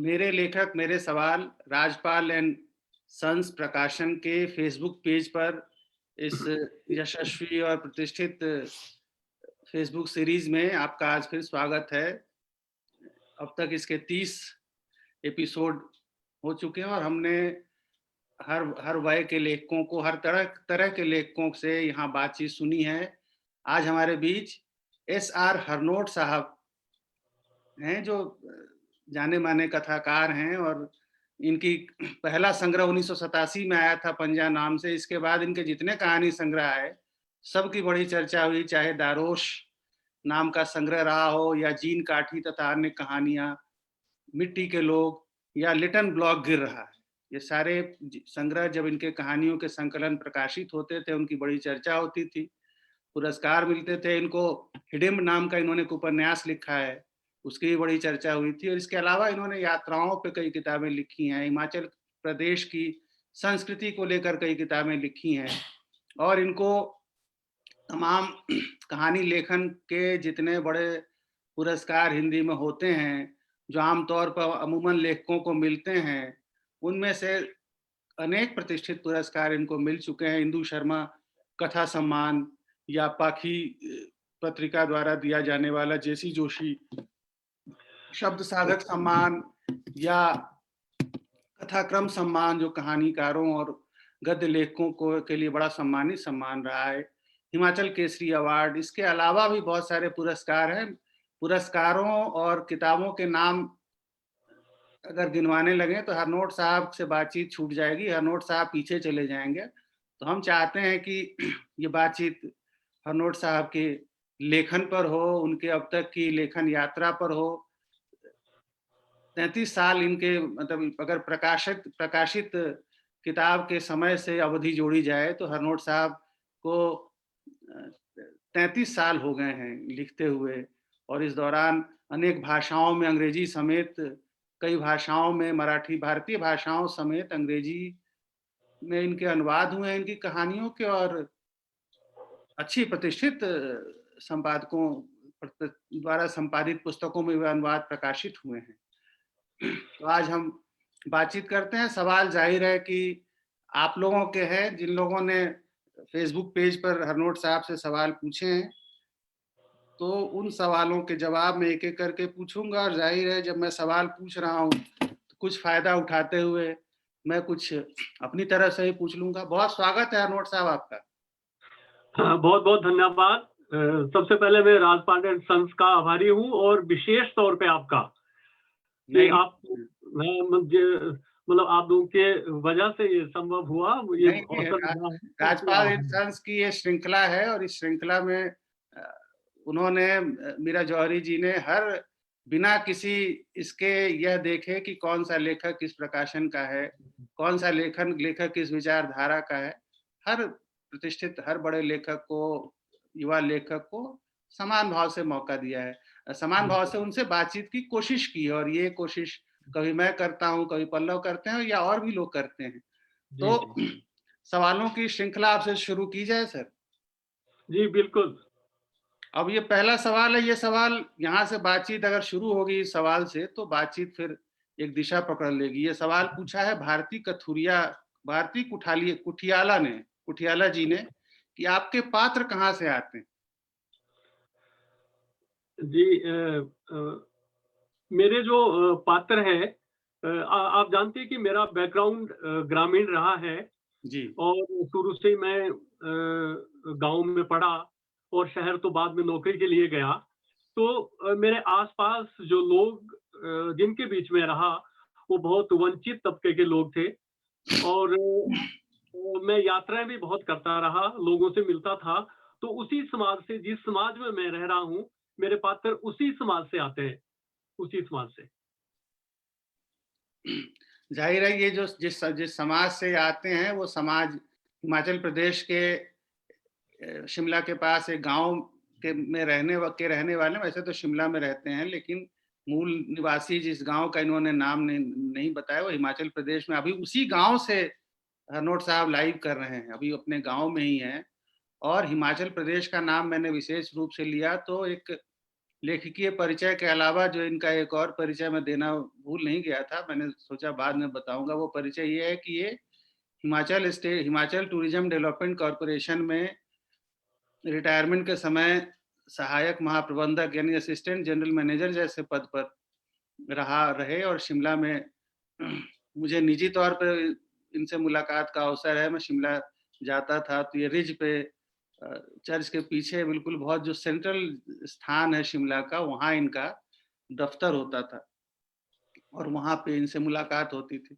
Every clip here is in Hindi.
मेरे लेखक मेरे सवाल राजपाल एंड सन्स प्रकाशन के फेसबुक पेज पर इस यशस्वी और प्रतिष्ठित फेसबुक सीरीज में आपका आज फिर स्वागत है। अब तक इसके 30 एपिसोड हो चुके हैं और हमने हर हर वय के लेखकों को, हर तरह तरह के लेखकों से यहाँ बातचीत सुनी है। आज हमारे बीच एस.आर. हरनोट साहब हैं, जो जाने माने कथाकार हैं और इनकी पहला संग्रह 1987 में आया था पंजा नाम से। इसके बाद इनके जितने कहानी संग्रह आए सबकी बड़ी चर्चा हुई, चाहे दारोश नाम का संग्रह रहा हो या जीन काठी तथा अन्य कहानियां, मिट्टी के लोग या लिटन ब्लॉक गिर रहा है। ये सारे संग्रह जब इनके कहानियों के संकलन प्रकाशित होते थे उनकी बड़ी चर्चा होती थी, पुरस्कार मिलते थे इनको। हिडिम्ब नाम का इन्होंने एक उपन्यास लिखा है, उसकी भी बड़ी चर्चा हुई थी। और इसके अलावा इन्होंने यात्राओं पे कई किताबें लिखी हैं, हिमाचल प्रदेश की संस्कृति को लेकर कई किताबें लिखी हैं। और इनको तमाम कहानी लेखन के जितने बड़े पुरस्कार हिंदी में होते हैं, जो आमतौर पर अमूमन लेखकों को मिलते हैं, उनमें से अनेक प्रतिष्ठित पुरस्कार इनको मिल चुके हैं। इंदु शर्मा कथा सम्मान या पाखी पत्रिका द्वारा दिया जाने वाला जेसी जोशी शब्द साधक सम्मान या कथाक्रम सम्मान, जो कहानीकारों और गद्य लेखकों को के लिए बड़ा सम्मानित सम्मान रहा है। हिमाचल केसरी अवार्ड, इसके अलावा भी बहुत सारे पुरस्कार हैं। पुरस्कारों और किताबों के नाम अगर गिनवाने लगे तो हरनोट साहब से बातचीत छूट जाएगी, हरनोट साहब पीछे चले जाएंगे। तो हम चाहते हैं कि ये बातचीत हरनोट साहब के लेखन पर हो, उनके अब तक की लेखन यात्रा पर हो। 33 साल इनके, मतलब अगर प्रकाशित किताब के समय से अवधि जोड़ी जाए तो हरनोट साहब को 33 साल हो गए हैं लिखते हुए। और इस दौरान अनेक भाषाओं में, अंग्रेजी समेत कई भाषाओं में, मराठी, भारतीय भाषाओं समेत अंग्रेजी में इनके अनुवाद हुए हैं इनकी कहानियों के। और अच्छी प्रतिष्ठित संपादकों द्वारा संपादित पुस्तकों में वे अनुवाद प्रकाशित हुए हैं। तो आज हम बातचीत करते हैं। सवाल जाहिर है कि आप लोगों के हैं, जिन लोगों ने फेसबुक पेज पर हरनोट साहब से सवाल पूछे हैं, तो उन सवालों के जवाब मैं एक एक करके पूछूंगा। और जाहिर है जब मैं सवाल पूछ रहा हूँ तो कुछ फायदा उठाते हुए मैं कुछ अपनी तरफ से ही पूछ लूंगा। बहुत स्वागत है हरनोट साहब आपका। बहुत बहुत धन्यवाद। सबसे पहले मैं राजपाल एंड सन्स का आभारी हूँ और विशेष तौर पे आपका कि आप मतलब आप लोगों के वजह से ये संभव हुआ। ये राजपाल एंड सन्स की ये श्रृंखला है और इस श्रृंखला में उन्होंने, मीरा जौहरी जी ने, हर बिना किसी इसके यह देखे कि कौन सा लेखक किस प्रकाशन का है, कौन सा लेखक किस विचारधारा का है, हर प्रतिष्ठित, हर बड़े लेखक को, युवा लेखक को समान भाव से मौका दिया है, समान भाव से उनसे बातचीत की कोशिश की है। और ये कोशिश कभी मैं करता हूँ, कभी पल्लव करते हैं या और भी लोग करते हैं। तो सवालों की श्रृंखला आपसे शुरू की जाए सर? जी बिल्कुल। अब ये पहला सवाल है। ये सवाल, यहाँ से बातचीत अगर शुरू होगी इस सवाल से तो बातचीत फिर एक दिशा पकड़ लेगी। ये सवाल पूछा है भारती कुठियाला जी ने कि आपके पात्र कहाँ से आते हैं? जी मेरे जो पात्र है, आप जानते हैं कि मेरा बैकग्राउंड ग्रामीण रहा है जी। और शुरू से मैं गांव में पढ़ा और शहर तो बाद में नौकरी के लिए गया। तो मेरे आसपास जो लोग जिनके बीच में रहा वो बहुत वंचित तबके के लोग थे। और मैं यात्राएं भी बहुत करता रहा, लोगों से मिलता था। तो उसी समाज से, जिस समाज में मैं रह रहा हूँ, मेरे पात्र उसी समाज से आते हैं, उसी समाज से। जाहिर है ये जो जिस समाज से आते हैं वो समाज हिमाचल प्रदेश के शिमला के पास एक गांव के में रहने वाले, वैसे तो शिमला में रहते हैं, लेकिन मूल निवासी जिस गांव का इन्होंने नाम नहीं बताया वो हिमाचल प्रदेश में। अभी उसी गांव से हरनोट साहब लाइव कर रहे हैं, अभी अपने गांव में ही हैं। और हिमाचल प्रदेश का नाम मैंने विशेष रूप से लिया तो एक लेखकीय परिचय के अलावा जो इनका एक और परिचय मैं देना भूल नहीं गया था, मैंने सोचा बाद में बताऊँगा, वो परिचय ये है कि ये हिमाचल टूरिज़्म डेवलपमेंट कॉर्पोरेशन में रिटायरमेंट के समय सहायक महाप्रबंधक यानी असिस्टेंट जनरल मैनेजर जैसे पद पर रहे और शिमला में मुझे निजी तौर पे इनसे मुलाकात का अवसर है। मैं शिमला जाता था तो ये रिज पे चर्च के पीछे बिल्कुल बहुत जो सेंट्रल स्थान है शिमला का, वहाँ इनका दफ्तर होता था और वहाँ पे इनसे मुलाकात होती थी।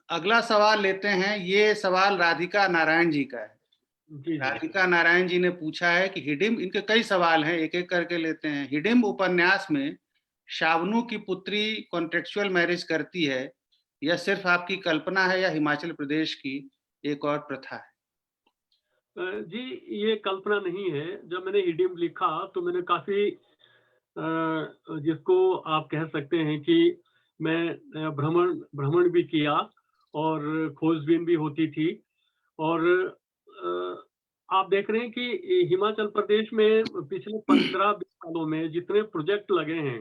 अगला सवाल लेते हैं, ये सवाल राधिका नारायण जी का है। जी, जी। राधिका नारायण जी ने पूछा है कि हिडिंब, इनके कई सवाल हैं, एक-एक करके लेते हैं। हिडिंब उपन्यास में शावनु की पुत्री कॉन्ट्रेक्चुअल मैरिज करती है, यह सिर्फ आपकी कल्पना है या हिमाचल प्रदेश की एक और प्रथा है? जी, ये कल्पना नहीं है। जब मैंने हिडिंब लिखा तो मैंने काफ़ी जिसको आप कह सकते हैं कि मैं भ्रमण भ्रमण भी किया और खोजबीन भी होती थी और आप देख रहे हैं कि हिमाचल प्रदेश में पिछले 15-20 सालों में जितने प्रोजेक्ट लगे हैं,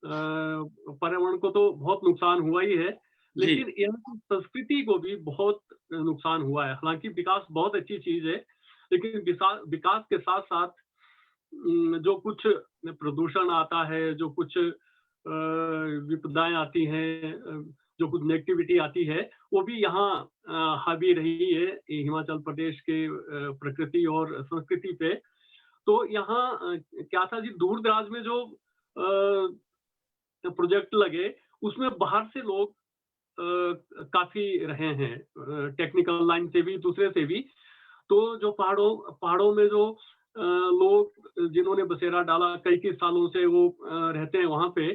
पर्यावरण को तो बहुत नुकसान हुआ ही है, जी, लेकिन यहाँ की संस्कृति को भी बहुत नुकसान हुआ है। हालाँकि विकास बहुत अच्छी चीज़ है, लेकिन विकास के साथ-साथ जो कुछ प्रदूषण आता है, जो कुछ विपदाएँ आती हैं, जो कुछ नेगेटिविटी आती है, वो भी यहाँ हावी रही है हिमाचल प्रदेश के प्रकृति और संस्कृति पे। तो यहाँ क्या था जी, दूर-दराज में जो प्रोजेक्ट लगे, उसमें बाहर से लोग काफ़ी रहे हैं, टेक्निकल लाइन से भी, दूसरे से भी। तो जो पहाड़ों पहाड़ों में जो लोग जिन्होंने बसेरा डाला, कई-कई सालों से वो रहते हैं वहाँ पे,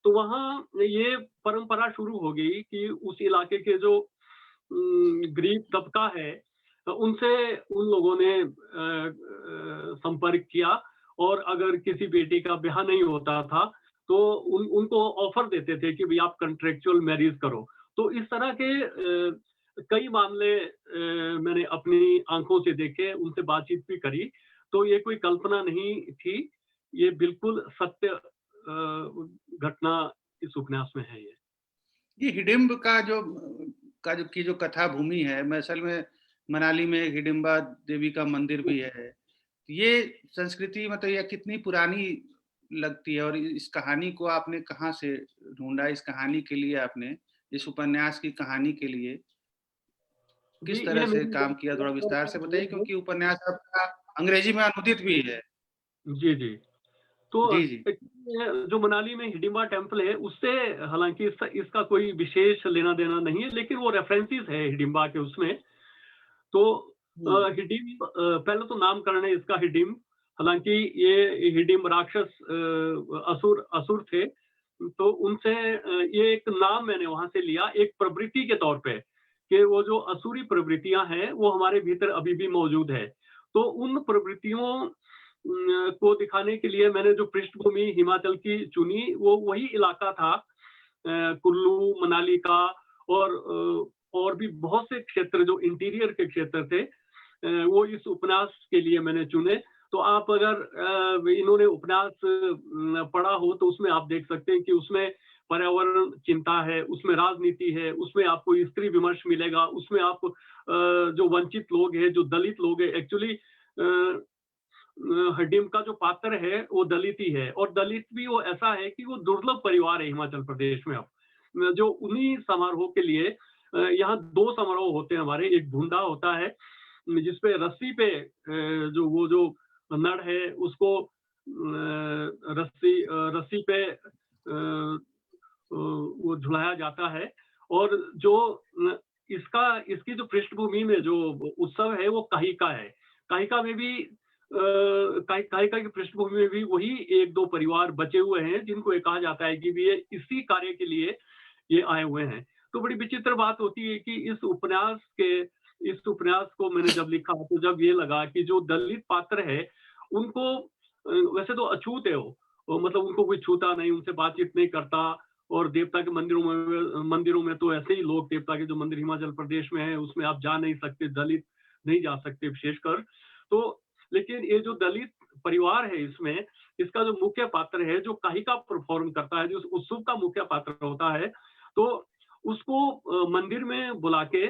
तो वहाँ ये परंपरा शुरू हो गई कि उस इलाके के जो गरीब तबका है, उनसे उन लोगों ने संपर्क किया और अगर किसी बेटी का ब्याह नहीं होता था, तो उनको ऑफर देते थे कि भई आप कॉन्ट्रेक्चुअल मैरिज करो। तो इस तरह के कई मामले मैंने अपनी आँखों से देखे, उनसे बातचीत भी करी। तो ये कोई कल्पना नहीं थी, ये बिल्कुल सत्य घटना इस उपन्यास में है ये। ये हिडिंब की जो कथा भूमि है, मैं असल में मनाली में हिडिंबा देवी का मंदिर भी है। ये संस्कृति मतलब ये कितनी पुरानी लगती है और इस कहानी को आपने कहाँ से ढूँढा? इस कहानी के लिए आपने, इस उपन्यास की कहानी के लिए जी, किस तरह ये से मेरी काम किया? थोड़ा विस्तार से बताइए है। क्योंकि उपन्यास आपका अंग्रेजी में अनुदित भी है। जी, जी। तो जी, जी। जो मनाली में हिडिंबा टेम्पल है, उससे हालाँकि इसका कोई विशेष लेना-देना नहीं है, लेकिन वो रेफरेंसेस है हिडिंबा के उसमें। तो हुँ, पहले तो नामकरण है इसका हिडिंब, हालाँकि ये हिडिंब राक्षस असुर असुर थे, तो उनसे ये एक नाम मैंने वहाँ से लिया एक प्रवृत्ति के तौर पे, कि वो जो असुरी प्रवृत्तियाँ हैं, वो हमारे भीतर अभी भी मौजूद है। तो उन प्रवृत्तियों को दिखाने के लिए मैंने जो पृष्ठभूमि हिमाचल की चुनी, वो वही इलाका था कुल्लू, मनाली का और भी बहुत से क्षेत्र जो इंटीरियर के क्षेत्र थे, वो इस उपन्यास के लिए मैंने चुने। तो आप अगर इन्होंने उपन्यास पढ़ा हो तो उसमें आप देख सकते हैं कि उसमें पर्यावरण चिंता है, उसमें राजनीति है, उसमें आपको स्त्री विमर्श मिलेगा, उसमें आप जो वंचित लोग हैं, जो दलित लोग हैं, एक्चुअली हिडिंब का जो पात्र है वो दलित ही है और दलित भी वो ऐसा है कि वो दुर्लभ परिवार है हिमाचल प्रदेश में अब। जो उन्हीं समारोह के लिए यहाँ 2 समारोह होते हैं हमारे, एक भूंडा होता है जिसपे रस्सी पे जो नर है उसको रस्सी पे वो झुलाया जाता है और जो इसकी जो पृष्ठभूमि में जो उत्सव है वो काहिका है। काहिका में भी काहिका की पृष्ठभूमि में भी वही 1-2 परिवार बचे हुए हैं जिनको ये कहा जाता है कि भी ये इसी कार्य के लिए ये आए हुए हैं। तो बड़ी विचित्र बात होती है कि इस उपन्यास को मैंने जब लिखा तो जब ये लगा कि जो दलित पात्र है उनको वैसे तो अछूत है वो मतलब उनको कोई छूता नहीं, उनसे बातचीत नहीं करता और देवता के मंदिरों में तो ऐसे ही लोग देवता के जो मंदिर हिमाचल प्रदेश में है उसमें आप जा नहीं सकते, दलित नहीं जा सकते विशेषकर। तो लेकिन ये जो दलित परिवार है इसमें, इसका जो मुख्य पात्र है, जो काहिका परफॉर्म करता है, जो उस उत्सव का मुख्य पात्र होता है, तो उसको मंदिर में बुला के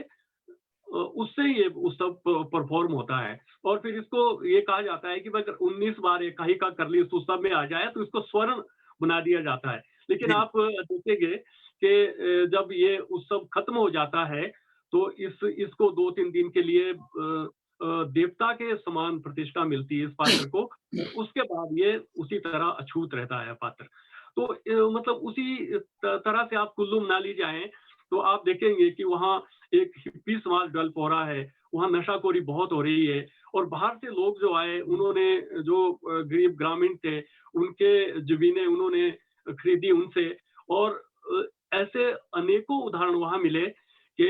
उससे ये उत्सव परफॉर्म होता है। और फिर इसको ये कहा जाता है कि अगर 19 बार ये काहिका कर ली, इस उत्सव में आ जाए, तो इसको स्वर्ण बना दिया जाता है। लेकिन जी, आप देखेंगे कि जब ये उत्सव खत्म हो जाता है, तो इसको 2-3 दिन के लिए देवता के समान प्रतिष्ठा मिलती है इस पात्र को। उसके बाद ये उसी तरह अछूत रहता है पात्र। तो मतलब उसी तरह से आप कुल्लू मनाली जाएँ, तो आप देखेंगे कि वहाँ एक हिप्पी समाज डेवलप हो रहा है, वहाँ नशाखोरी बहुत हो रही है, और बाहर से लोग जो आए, उन्होंने जो गरीब ग्रामीण थे, उनके ज़मीनें उन्होंने खरीदी उनसे। और ऐसे अनेकों उदाहरण वहाँ मिले कि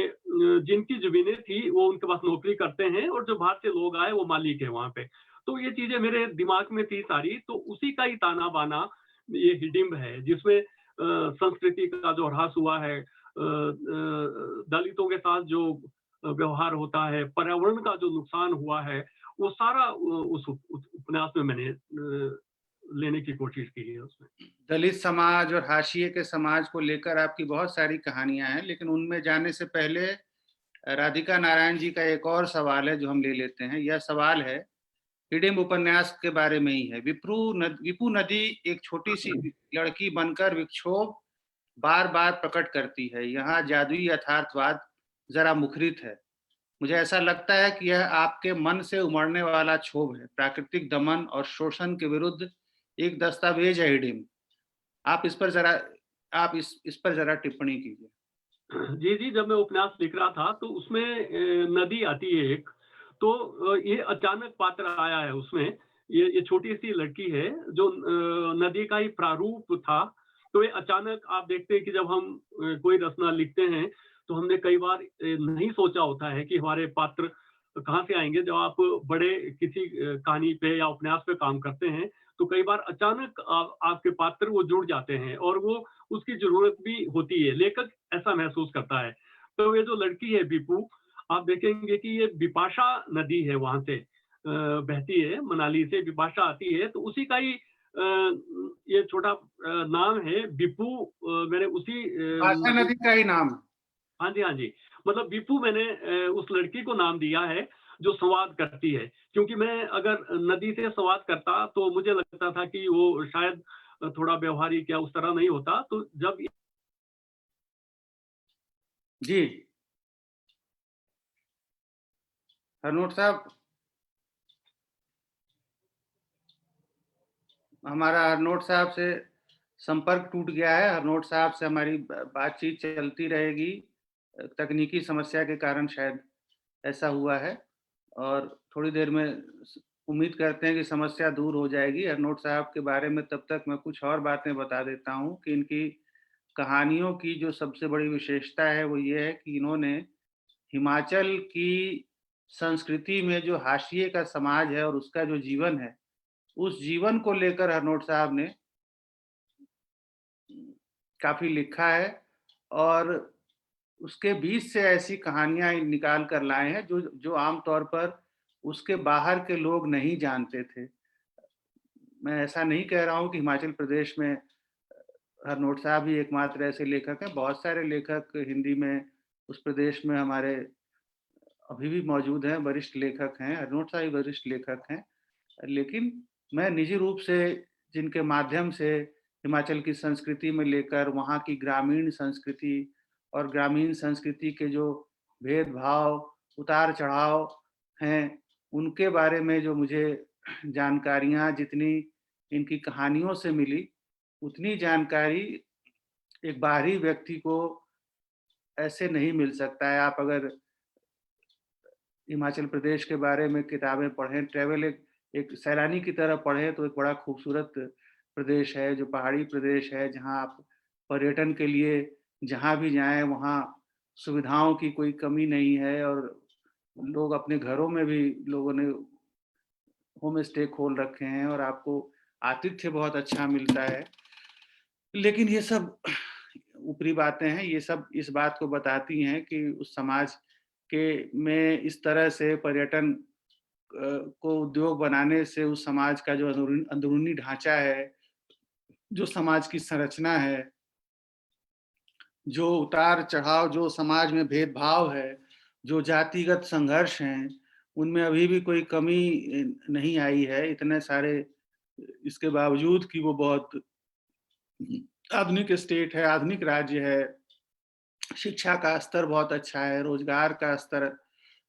जिनकी ज़मीनें थी, वो उनके पास नौकरी करते हैं, और जो बाहर से लोग आए, वो मालिक है वहाँ पे। तो ये चीज़ें मेरे दिमाग में थी सारी, तो उसी का ही ताना-बाना ये हिडिंब है, जिसमें संस्कृति का जो ह्रास हुआ है, दलितों के साथ जो व्यवहार होता है, पर्यावरण का जो नुकसान हुआ है, वो सारा उस उपन्यास में मैंने लेने की कोशिश की है उसमें। दलित समाज और हाशिए के समाज को लेकर आपकी बहुत सारी कहानियाँ हैं, लेकिन उनमें जाने से पहले राधिका नारायण जी का एक और सवाल है जो हम ले लेते हैं। यह सवाल है, हिडिंब उपन्यास के बारे में ही है। विपू नदी एक छोटी-सी लड़की बनकर विक्षोभ बार-बार प्रकट करती है। यहाँ जादुई यथार्थवाद ज़रा मुखरित है। मुझे ऐसा लगता है कि यह आपके मन से उमड़ने वाला क्षोभ है। प्राकृतिक दमन और शोषण के विरुद्ध एक दस्तावेज है हिडिंब। आप इस पर ज़रा टिप्पणी कीजिए। जी, जी, जब मैं उपन्यास लिख रहा था, तो उसमें नदी आती है एक, तो ये अचानक पात्र आया है उसमें। ये छोटी-सी लड़की है, जो नदी का ही प्रारूप था। तो ये अचानक आप देखते हैं कि जब हम कोई रचना लिखते हैं, तो हमने कई बार नहीं सोचा होता है कि हमारे पात्र कहाँ से आएँगे। जब आप बड़े किसी कहानी पे या उपन्यास पे काम करते हैं, तो कई बार अचानक आपके पात्र वो जुड़ जाते हैं, और वो उसकी ज़रूरत भी होती है, लेखक ऐसा महसूस करता है। तो ये जो लड़की है बीपू, आप देखेंगे कि ये बिपाशा नदी है, वहाँ से बहती है, मनाली से बिपाशा आती है, तो उसी का ही ये छोटा नाम है बीपू। मैंने उसी भाषा नदी। नदी का ही नाम है। हाँ जी, हाँ जी। मतलब बीपू मैंने उस लड़की को नाम दिया है, जो संवाद करती है। क्योंकि मैं अगर नदी से संवाद करता, तो मुझे लगता था कि वो शायद थोड़ा व्यावहारिक या उस तरह नहीं होता। तो जब जी, हरनोट साहब, हमारा हरनोट साहब से संपर्क टूट गया है। हरनोट साहब से हमारी बातचीत चलती रहेगी। तकनीकी समस्या के कारण शायद ऐसा हुआ है, और थोड़ी देर में उम्मीद करते हैं कि समस्या दूर हो जाएगी। हरनोट साहब के बारे में तब तक मैं कुछ और बातें बता देता हूँ कि इनकी कहानियों की जो सबसे बड़ी विशेषता है वो ये है कि इन्होंने हिमाचल की संस्कृति में जो हाशिए का समाज है और उसका जो जीवन है, उस जीवन को लेकर हरनोट साहब ने काफ़ी लिखा है, और उसके बीच से ऐसी कहानियाँ निकाल कर लाए हैं जो जो आम तौर पर उसके बाहर के लोग नहीं जानते थे। मैं ऐसा नहीं कह रहा हूँ कि हिमाचल प्रदेश में हरनोट साहब ही एकमात्र ऐसे लेखक हैं। बहुत सारे लेखक हिंदी में उस प्रदेश में हमारे अभी भी मौजूद हैं, वरिष्ठ लेखक हैं। हरनोट साहब भी वरिष्ठ लेखक हैं। लेकिन मैं निजी रूप से जिनके माध्यम से हिमाचल की संस्कृति में लेकर वहाँ की ग्रामीण संस्कृति और ग्रामीण संस्कृति के जो भेदभाव, उतार-चढ़ाव हैं, उनके बारे में जो मुझे जानकारियाँ जितनी इनकी कहानियों से मिली, उतनी जानकारी एक बाहरी व्यक्ति को ऐसे नहीं मिल सकता है। आप अगर हिमाचल प्रदेश के बारे में किताबें पढ़ें, ट्रैवल एक एक सैलानी की तरह पढ़ें, तो एक बड़ा खूबसूरत प्रदेश है, जो पहाड़ी प्रदेश है, जहाँ आप पर्यटन के लिए जहाँ भी जाएँ, वहाँ सुविधाओं की कोई कमी नहीं है, और लोग अपने घरों में भी लोगों ने होम स्टे खोल रखे हैं, और आपको आतिथ्य बहुत अच्छा मिलता है। लेकिन ये सब ऊपरी बातें हैं, ये सब इस बात को बताती हैं कि उस समाज के में इस तरह से पर्यटन को उद्योग बनाने से उस समाज का जो अंदरूनी ढाँचा है, जो समाज की संरचना है, जो उतार-चढ़ाव, जो समाज में भेदभाव है, जो जातिगत संघर्ष हैं, उनमें अभी भी कोई कमी नहीं आई है। इतने सारे इसके बावजूद कि वो बहुत आधुनिक स्टेट है, आधुनिक राज्य है, शिक्षा का स्तर बहुत अच्छा है, रोज़गार का स्तर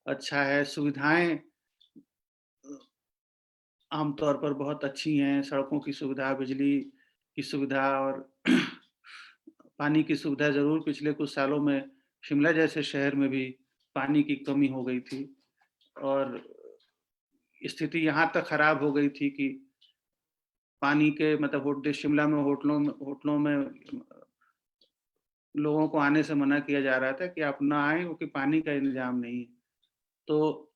अच्छा है, सुविधाएँ आम तौर पर बहुत अच्छी हैं, सड़कों की सुविधा, बिजली की सुविधा और पानी की सुविधा ज़रूर पिछले कुछ सालों में शिमला जैसे शहर में भी पानी की कमी हो गई थी और स्थिति यहाँ तक खराब हो गई थी कि पानी के मतलब शिमला में होटलों में लोगों को आने से मना किया जा रहा था कि आप ना आएँ क्योंकि पानी का इंतज़ाम नहीं है। तो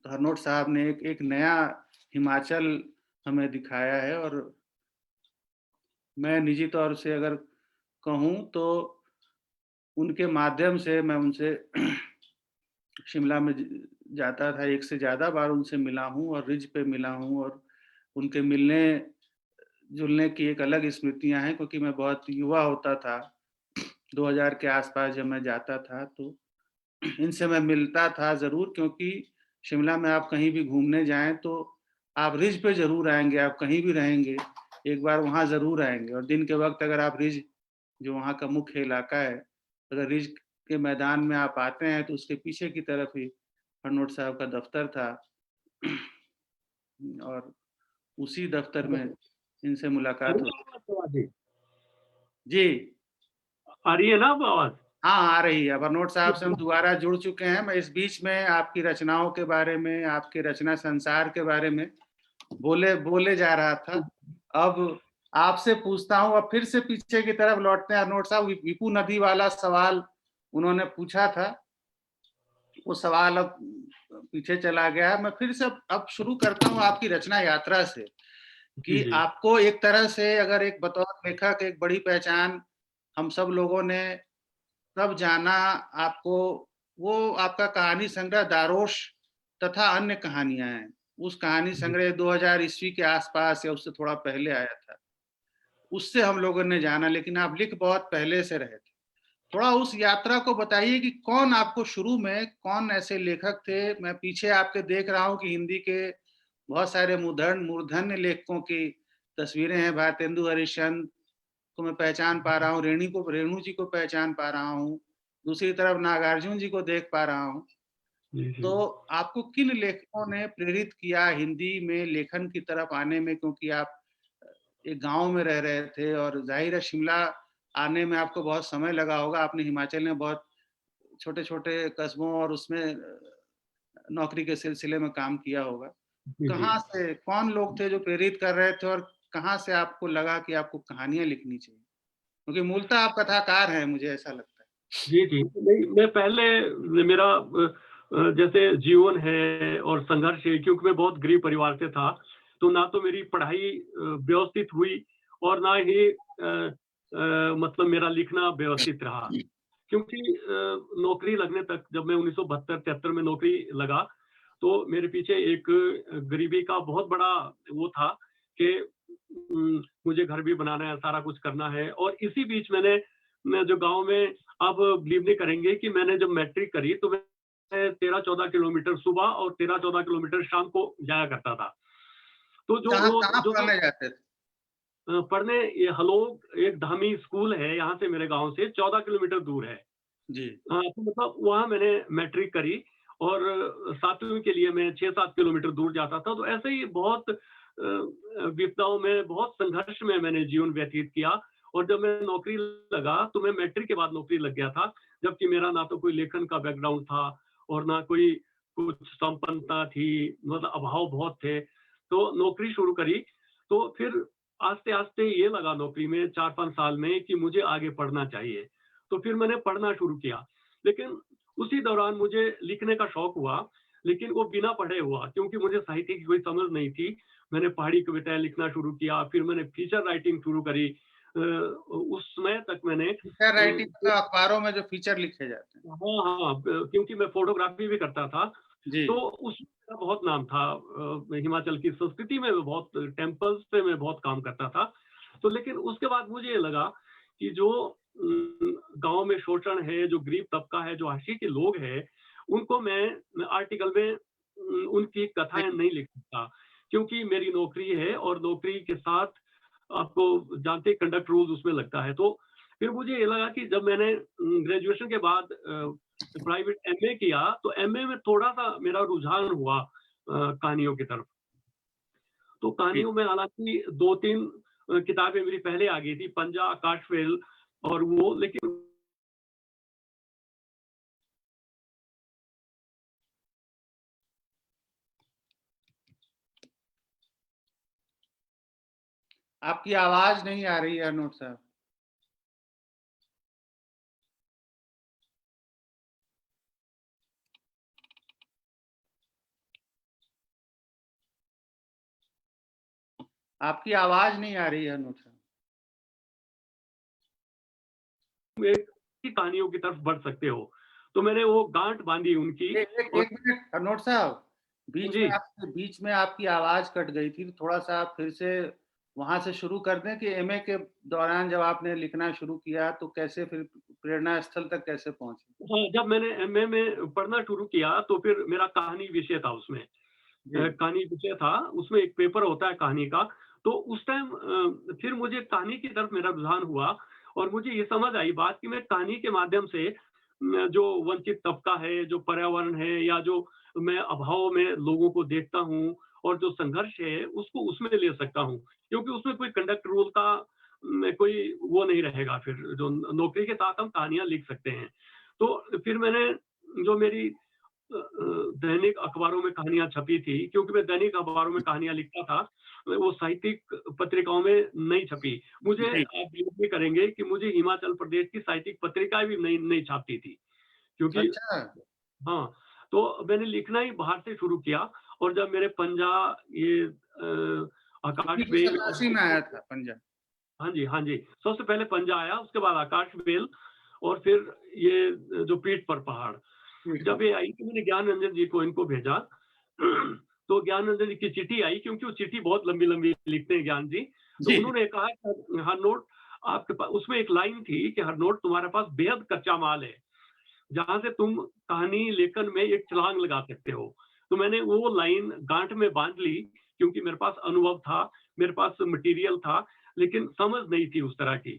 हरनोट साहब ने एक एक नया हिमाचल हमें दिखाया है और मैं निजी तौर से अगर कहूँ तो उनके माध्यम से मैं उनसे शिमला में जाता था, एक से ज़्यादा बार उनसे मिला हूँ और रिज पे मिला हूँ और उनके मिलने-जुलने की एक अलग स्मृतियाँ हैं क्योंकि मैं बहुत युवा होता था, 2000 के आस-पास जब मैं जाता था तो इनसे मैं मिलता था ज़रूर क्योंकि शिमला में आप कहीं भी घूमने जाएँ तो आप रिज पे ज़रूर आएँगे, आप कहीं भी रहेंगे, एक बार वहाँ ज़रूर आएँगे और दिन के वक़्त अगर आप रिज जो वहाँ का मुख्य इलाका है, अगर रिज के मैदान में आप आते हैं तो उसके पीछे की तरफ ही हरनोट साहब का दफ्तर था और उसी दफ्तर में इनसे मुलाकात हुई। जी, जी। आ रही है ना अब आवाज़? हाँ, आ रही है। अब हरनोट साहब से हम दोबारा जुड़ चुके हैं। मैं इस बीच में आपकी रचनाओं के बारे में, आपके रचना संसार के बारे में बोले बोले जा रहा था। अब आपसे पूछता हूँ, अब फिर से पीछे की तरफ लौटते हैं हरनोट साहब। विपू नदी वाला सवाल उन्होंने पूछा था, वो सवाल अब पीछे चला गया है। मैं फिर से अब शुरू करता हूँ आपकी रचना यात्रा से, जी, कि जी। आपको एक तरह से अगर एक बतौर लेखक एक बड़ी पहचान हम सब लोगों ने तब जाना आपको, वो आपका कहानी संग्रह दारोश तथा अन्य कहानियाँ हैं। उस कहानी जी, संग्रह 2000 ईस्वी के आस-पास या उससे थोड़ा पहले आया था। उससे हम लोगों ने जाना, लेकिन आप लिख बहुत पहले से रहे थे। थोड़ा उस यात्रा को बताइए कि कौन आपको शुरू में कौन ऐसे लेखक थे? मैं पीछे आपके देख रहा हूँ कि हिंदी के बहुत सारे मूर्धन्य लेखकों की तस्वीरें हैं। भारतेंदु हरिश्चंद्र को मैं पहचान पा रहा हूँ, रेणु जी को पहचान पा रहा हूँ, दूसरी तरफ नागार्जुन जी को देख पा रहा हूँ। जी, तो जी। आपको किन लेखकों ने प्रेरित किया हिंदी में लेखन की तरफ आने में? क्योंकि आप एक गाँव में रह रहे थे और ज़ाहिर है शिमला आने में आपको बहुत समय लगा होगा। आपने हिमाचल में बहुत छोटे-छोटे कस्बों और उसमें नौकरी के सिलसिले में काम किया होगा। जी, जी। कहाँ से कौन लोग थे जो प्रेरित कर रहे थे और कहाँ से आपको लगा कि आपको कहानियाँ लिखनी चाहिए? क्योंकि मूलतः आप कथाकार हैं, मुझे ऐसा लगता है। जी, जी। नहीं, मैं पहले मेरा जैसे जीवन है और संघर्ष है क्योंकि मैं बहुत गरीब परिवार से था, तो ना तो मेरी पढ़ाई व्यवस्थित हुई और ना ही मतलब मेरा लिखना व्यवस्थित रहा। क्योंकि नौकरी लगने तक जब मैं 1972-73 में नौकरी लगा, तो मेरे पीछे एक गरीबी का बहुत बड़ा वो था कि मुझे घर भी बनाना है, सारा कुछ करना है और इसी बीच मैं जो गाँव में आप बिलीव नहीं करेंगे कि मैंने जब मैट्रिक करी तो मैं 13-14 किलोमीटर सुबह और 13-14 किलोमीटर शाम को जाया करता था। तो जो कहाँ वो कहाँ जो पढ़ने जाते थे? पढ़ने ये हलोग एक धामी स्कूल है यहाँ से मेरे गाँव से 14 किलोमीटर दूर है। जी। तो मतलब वहाँ मैंने मैट्रिक करी और 7वीं के लिए मैं 6-7 किलोमीटर दूर जाता था। तो ऐसे ही बहुत विपदाओं में, बहुत संघर्ष में मैंने जीवन व्यतीत किया और जब मैं नौकरी लगा, तो मैं मैट्रिक के बाद नौकरी लग गया था। जबकि मेरा ना तो कोई लेखन का बैकग्राउंड था और ना कोई कुछ संपन्नता थी, मतलब अभाव बहुत थे। तो नौकरी शुरू करी, तो फिर आस्ते-आस्ते ये लगा नौकरी में 4-5 साल में कि मुझे आगे पढ़ना चाहिए। तो फिर मैंने पढ़ना शुरू किया। लेकिन उसी दौरान मुझे लिखने का शौक हुआ, लेकिन वो बिना पढ़े हुआ क्योंकि मुझे साहित्य की कोई समझ नहीं थी। मैंने पहाड़ी कविताएँ लिखना शुरू किया, फिर मैंने फीचर राइटिंग शुरू करी। उस समय तक मैंने फीचर राइटिंग मतलब अखबारों में जो फीचर लिखे जाते हैं। हाँ, हाँ, क्योंकि मैं फ़ोटोग्राफ़ी भी करता था, जी, तो उसमें मेरा बहुत नाम था। हिमाचल की संस्कृति में मैं बहुत टेम्पल्स पे मैं बहुत काम करता था। तो लेकिन उसके बाद मुझे ये लगा कि जो गाँव में शोषण है, जो गरीब तबका है, जो हाशिए के लोग हैं, उनको मैं आर्टिकल में उनकी जी, कथाएँ नहीं लिख सकता, क्योंकि मेरी नौकरी है और नौकरी के साथ आपको जानते हैं कंडक्ट रूल्स उसमें लगता है। तो फिर मुझे ये लगा कि जब मैंने ग्रेजुएशन के बाद प्राइवेट एमए किया, तो एमए में थोड़ा-सा मेरा रुझान हुआ कहानियों की तरफ। तो जी। कहानियों में हालाँकि 2-3 किताबें मेरी पहले आ गई थी, पंजा, आकाशवेल और वो, लेकिन आपकी आवाज़ नहीं आ रही है अनोट साहब। आपकी आवाज़ नहीं आ रही है अनोट साहब। एक ही कहानियों की तरफ बढ़ सकते हो। तो मैंने वो गाँठ बाँधी उनकी एक और एक मिनट अनोट साहब, जी। बीच में आपकी आवाज़ कट गई थी, तो थोड़ा-सा आप फिर से वहाँ से शुरू कर दें कि एमए के दौरान जब आपने लिखना शुरू किया, तो कैसे फिर प्रेरणा स्थल तक कैसे पहुँचे? हाँ, जब मैंने एमए में पढ़ना शुरू किया, तो फिर मेरा कहानी विषय था उसमें। जी, कहानी विषय था, उसमें एक पेपर होता है कहानी का, तो उस टाइम फिर मुझे कहानी की तरफ मेरा रुझान हुआ और मुझे ये समझ आई बात कि मैं कहानी के माध्यम से जो वंचित तबका है, जो पर्यावरण है या जो मैं अभाव में लोगों को देखता हूँ और जो संघर्ष है, उसको उसमें ले सकता हूँ। क्योंकि उसमें कोई कंडक्ट रूल का कोई वो नहीं रहेगा फिर, जो नौकरी के साथ हम कहानियाँ लिख सकते हैं। तो फिर मैंने जो मेरी दैनिक अखबारों में कहानियाँ छपी थी, क्योंकि मैं दैनिक अखबारों में कहानियाँ लिखता था, वो साहित्यिक पत्रिकाओं में नहीं छपी। मुझे जी। आप बिलीव नहीं करेंगे कि मुझे हिमाचल प्रदेश की साहित्यिक पत्रिकाएँ भी नहीं नहीं छापती थी, क्योंकि अच्छा, हाँ, तो मैंने लिखना ही बाहर से शुरू किया और जब मेरे पंजा, ये कितनी की आकाशवेल और 87 में आया था पंजाब? हाँ जी, हाँ जी। सबसे पहले पंजा आया, उसके बाद आकाशवेल और फिर ये जो पीठ पर पहाड़। ठीक है। जब ये आई तो मैंने ज्ञान रंजन जी को इनको भेजा। तो ज्ञान रंजन जी की चिट्ठी आई, क्योंकि वो चिट्ठी बहुत लंबी-लंबी लिखते हैं ज्ञान जी। तो जी, उन्होंने कहा कि हरनोट आपके पास, उसमें एक लाइन थी कि हरनोट तुम्हारे पास बेहद कच्चा माल है, जहाँ से तुम कहानी लेखन में एक छलांग लगा सकते हो। तो मैंने वो लाइन गाँठ में बाँध ली, क्योंकि मेरे पास अनुभव था, मेरे पास मटेरियल था, लेकिन समझ नहीं थी उस तरह की।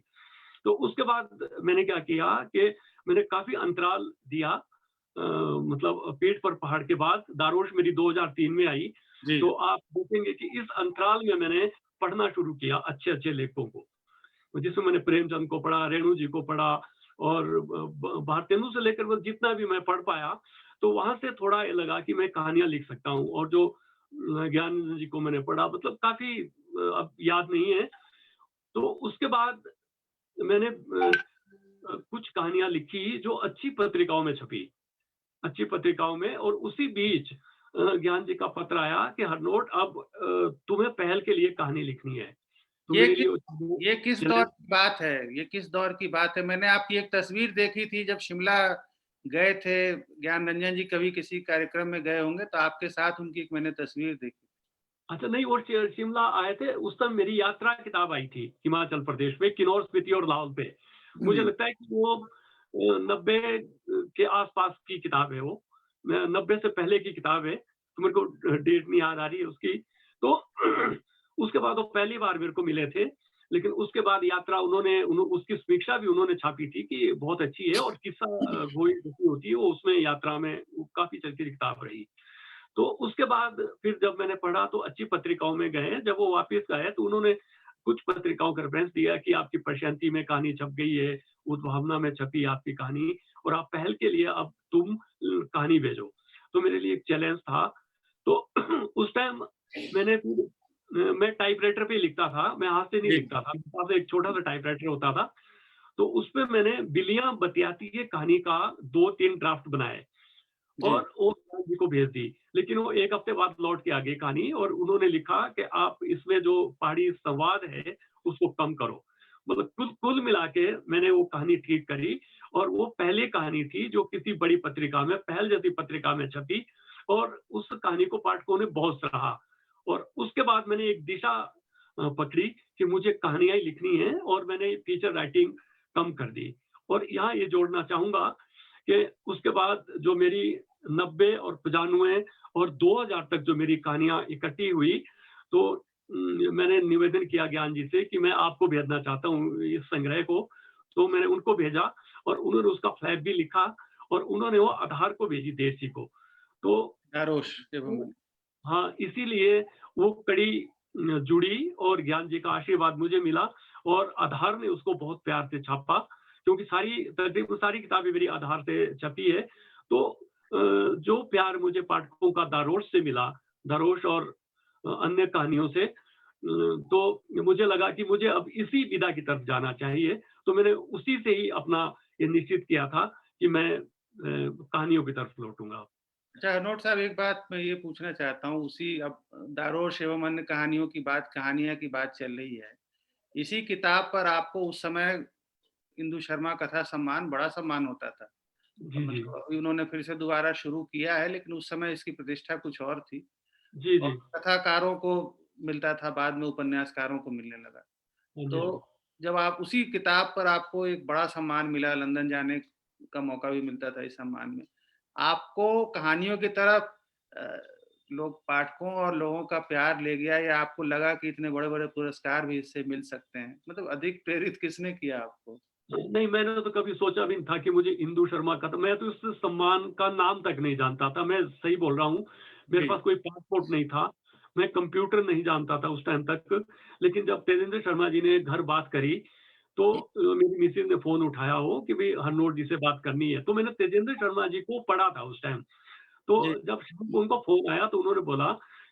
तो उसके बाद मैंने क्या किया कि मैंने काफ़ी अंतराल दिया। मतलब पेड़ पर पहाड़ के बाद दारोश मेरी 2003 में आई, जी। तो आप देखेंगे कि इस अंतराल में मैंने पढ़ना शुरू किया अच्छे-अच्छे लेखकों को। जिसमें मैंने प्रेमचंद को पढ़ा, रेणु जी को पढ़ा और भारतेंदु से लेकर वो जितना भी मैं पढ़ पाया, तो वहाँ से थोड़ा ये लगा कि मैं कहानियाँ लिख सकता हूँ। और जो ज्ञानंद जी को मैंने पढ़ा, मतलब काफ़ी अब याद नहीं है। तो उसके बाद मैंने कुछ कहानियाँ लिखी जो अच्छी पत्रिकाओं में छपी, अच्छी पत्रिकाओं में, और उसी बीच ज्ञान जी का पत्र आया कि हरनोट अब तुम्हें पहल के लिए कहानी लिखनी है। तो ये मेरे किस लिए ये किस दौर चैलेंज। की बात है? ये किस दौर की बात है? मैंने आपकी एक तस्वीर देखी थी जब शिमला गए थे, ज्ञान रंजन जी कभी किसी कार्यक्रम में गए होंगे, तो आपके साथ उनकी एक मैंने तस्वीर देखी। अच्छा, नहीं, वो शिमला आए थे, उस समय मेरी यात्रा किताब आई थी हिमाचल प्रदेश में, किन्नौर, स्पीति और लाहौल पे। मुझे जी, लगता है कि वो 90 के आस-पास की किताब है वो। 90 से पहले की किताब है, तो मेरे को डेट नहीं याद आ रही है उसकी। तो उसके बाद वो पहली बार मेरे को मिले थे, लेकिन उसके बाद यात्रा उसकी समीक्षा भी उन्होंने छापी थी कि बहुत अच्छी है, और किस्सा गोई लिखी होती है वो उसमें यात्रा में, वो काफ़ी चलती किताब रही। तो उसके बाद फिर जब मैंने पढ़ा तो अच्छी पत्रिकाओं में गए, जब वो वापस आए तो उन्होंने कुछ पत्रिकाओं का रेफरेंस दिया कि आपकी प्रशांति में कहानी छप गई है, उद्भावना में छपी आपकी कहानी, और आप पहल के लिए अब तुम कहानी भेजो। तो मेरे लिए एक चैलेंज था। तो उस टाइम मैंने फिर मैं टाइपराइटर पे लिखता था, मैं हाथ से नहीं जी, लिखता था। मेरे पास एक छोटा-सा टाइपराइटर होता था, तो उसपे मैंने बिल्लियाँ बतियाती है कहानी का 2-3 ड्राफ्ट बनाए जी। और वो सर जी को भेज दी। लेकिन वो 1 हफ्ते बाद लौट के आ गई कहानी, और उन्होंने लिखा कि आप इसमें जो पहाड़ी संवाद है, उसको कम करो। मतलब कुल कुल मिला के मैंने वो कहानी ठीक करी, और वो पहली कहानी थी जो किसी बड़ी पत्रिका में, पहल जैसी पत्रिका में छपी, और उस कहानी को पाठकों ने बहुत सराहा। और उसके बाद मैंने एक दिशा पकड़ी कि मुझे कहानियाँ ही लिखनी है, और मैंने फीचर राइटिंग कम कर दी। और यहाँ ये जोड़ना चाहूँगा कि उसके बाद जो मेरी 90 और 95 और 2000 तक जो मेरी कहानियाँ इकट्ठी हुई, तो मैंने निवेदन किया ज्ञान जी से कि मैं आपको भेजना चाहता हूँ इस संग्रह को। तो मैंने उनको भेजा, और उन्होंने उसका फ्लैप भी लिखा, और उन्होंने वो आधार को भेजी देशी को। तो दारोश एवं वो हाँ, इसीलिए वो कड़ी जुड़ी, और ज्ञान जी का आशीर्वाद मुझे मिला, और आधार ने उसको बहुत प्यार से छापा, क्योंकि तकरीबन सारी किताबें मेरी आधार से छपी है। तो जो प्यार मुझे पाठकों का दारोश से मिला, दारोश और अन्य कहानियों से, तो मुझे लगा कि मुझे अब इसी विधा की तरफ जाना चाहिए। तो मैंने उसी से ही अपना ये निश्चित किया था कि मैं कहानियों की तरफ लौटूँगा। अच्छा हरनोट साहब, एक बात मैं ये पूछना चाहता हूँ, उसी अब दारोश एवं अन्य कहानियों की बात, कहानियाँ की बात चल रही है। इसी किताब पर आपको उस समय इंदु शर्मा कथा सम्मान, बड़ा सम्मान होता था। जी, जी। मतलब अभी उन्होंने फिर से दोबारा शुरू किया है, लेकिन उस समय इसकी प्रतिष्ठा कुछ और थी, जी, और जी। कथाकारों को मिलता था, बाद में उपन्यासकारों को मिलने लगा। हाँ जी, हाँ जी। तो जब आप उसी किताब पर आपको एक बड़ा सम्मान मिला, लंदन जाने का मौका भी मिलता था इस सम्मान में। आपको कहानियों की तरफ अ, लोग पाठकों और लोगों का प्यार ले गया, या आपको लगा कि इतने बड़े-बड़े पुरस्कार भी इससे मिल सकते हैं? मतलब अधिक प्रेरित किसने किया आपको? नहीं, मैंने तो कभी सोचा भी नहीं था कि मुझे इंदु शर्मा का, तो मैं तो इस सम्मान का नाम तक नहीं जानता था। मैं सही बोल रहा हूँ, मेरे जी, पास कोई पासपोर्ट नहीं था, मैं कंप्यूटर नहीं जानता था उस टाइम तक। लेकिन जब तेजेंद्र शर्मा जी ने घर बात करी, तो मेरी मिसेज़ ने फ़ोन उठाया हो कि भई हरनोट जी से बात करनी है। तो मैंने तेजेंद्र शर्मा जी को पढ़ा था उस टाइम। तो जी, जब उनका फ़ोन आया, तो उन्होंने बोला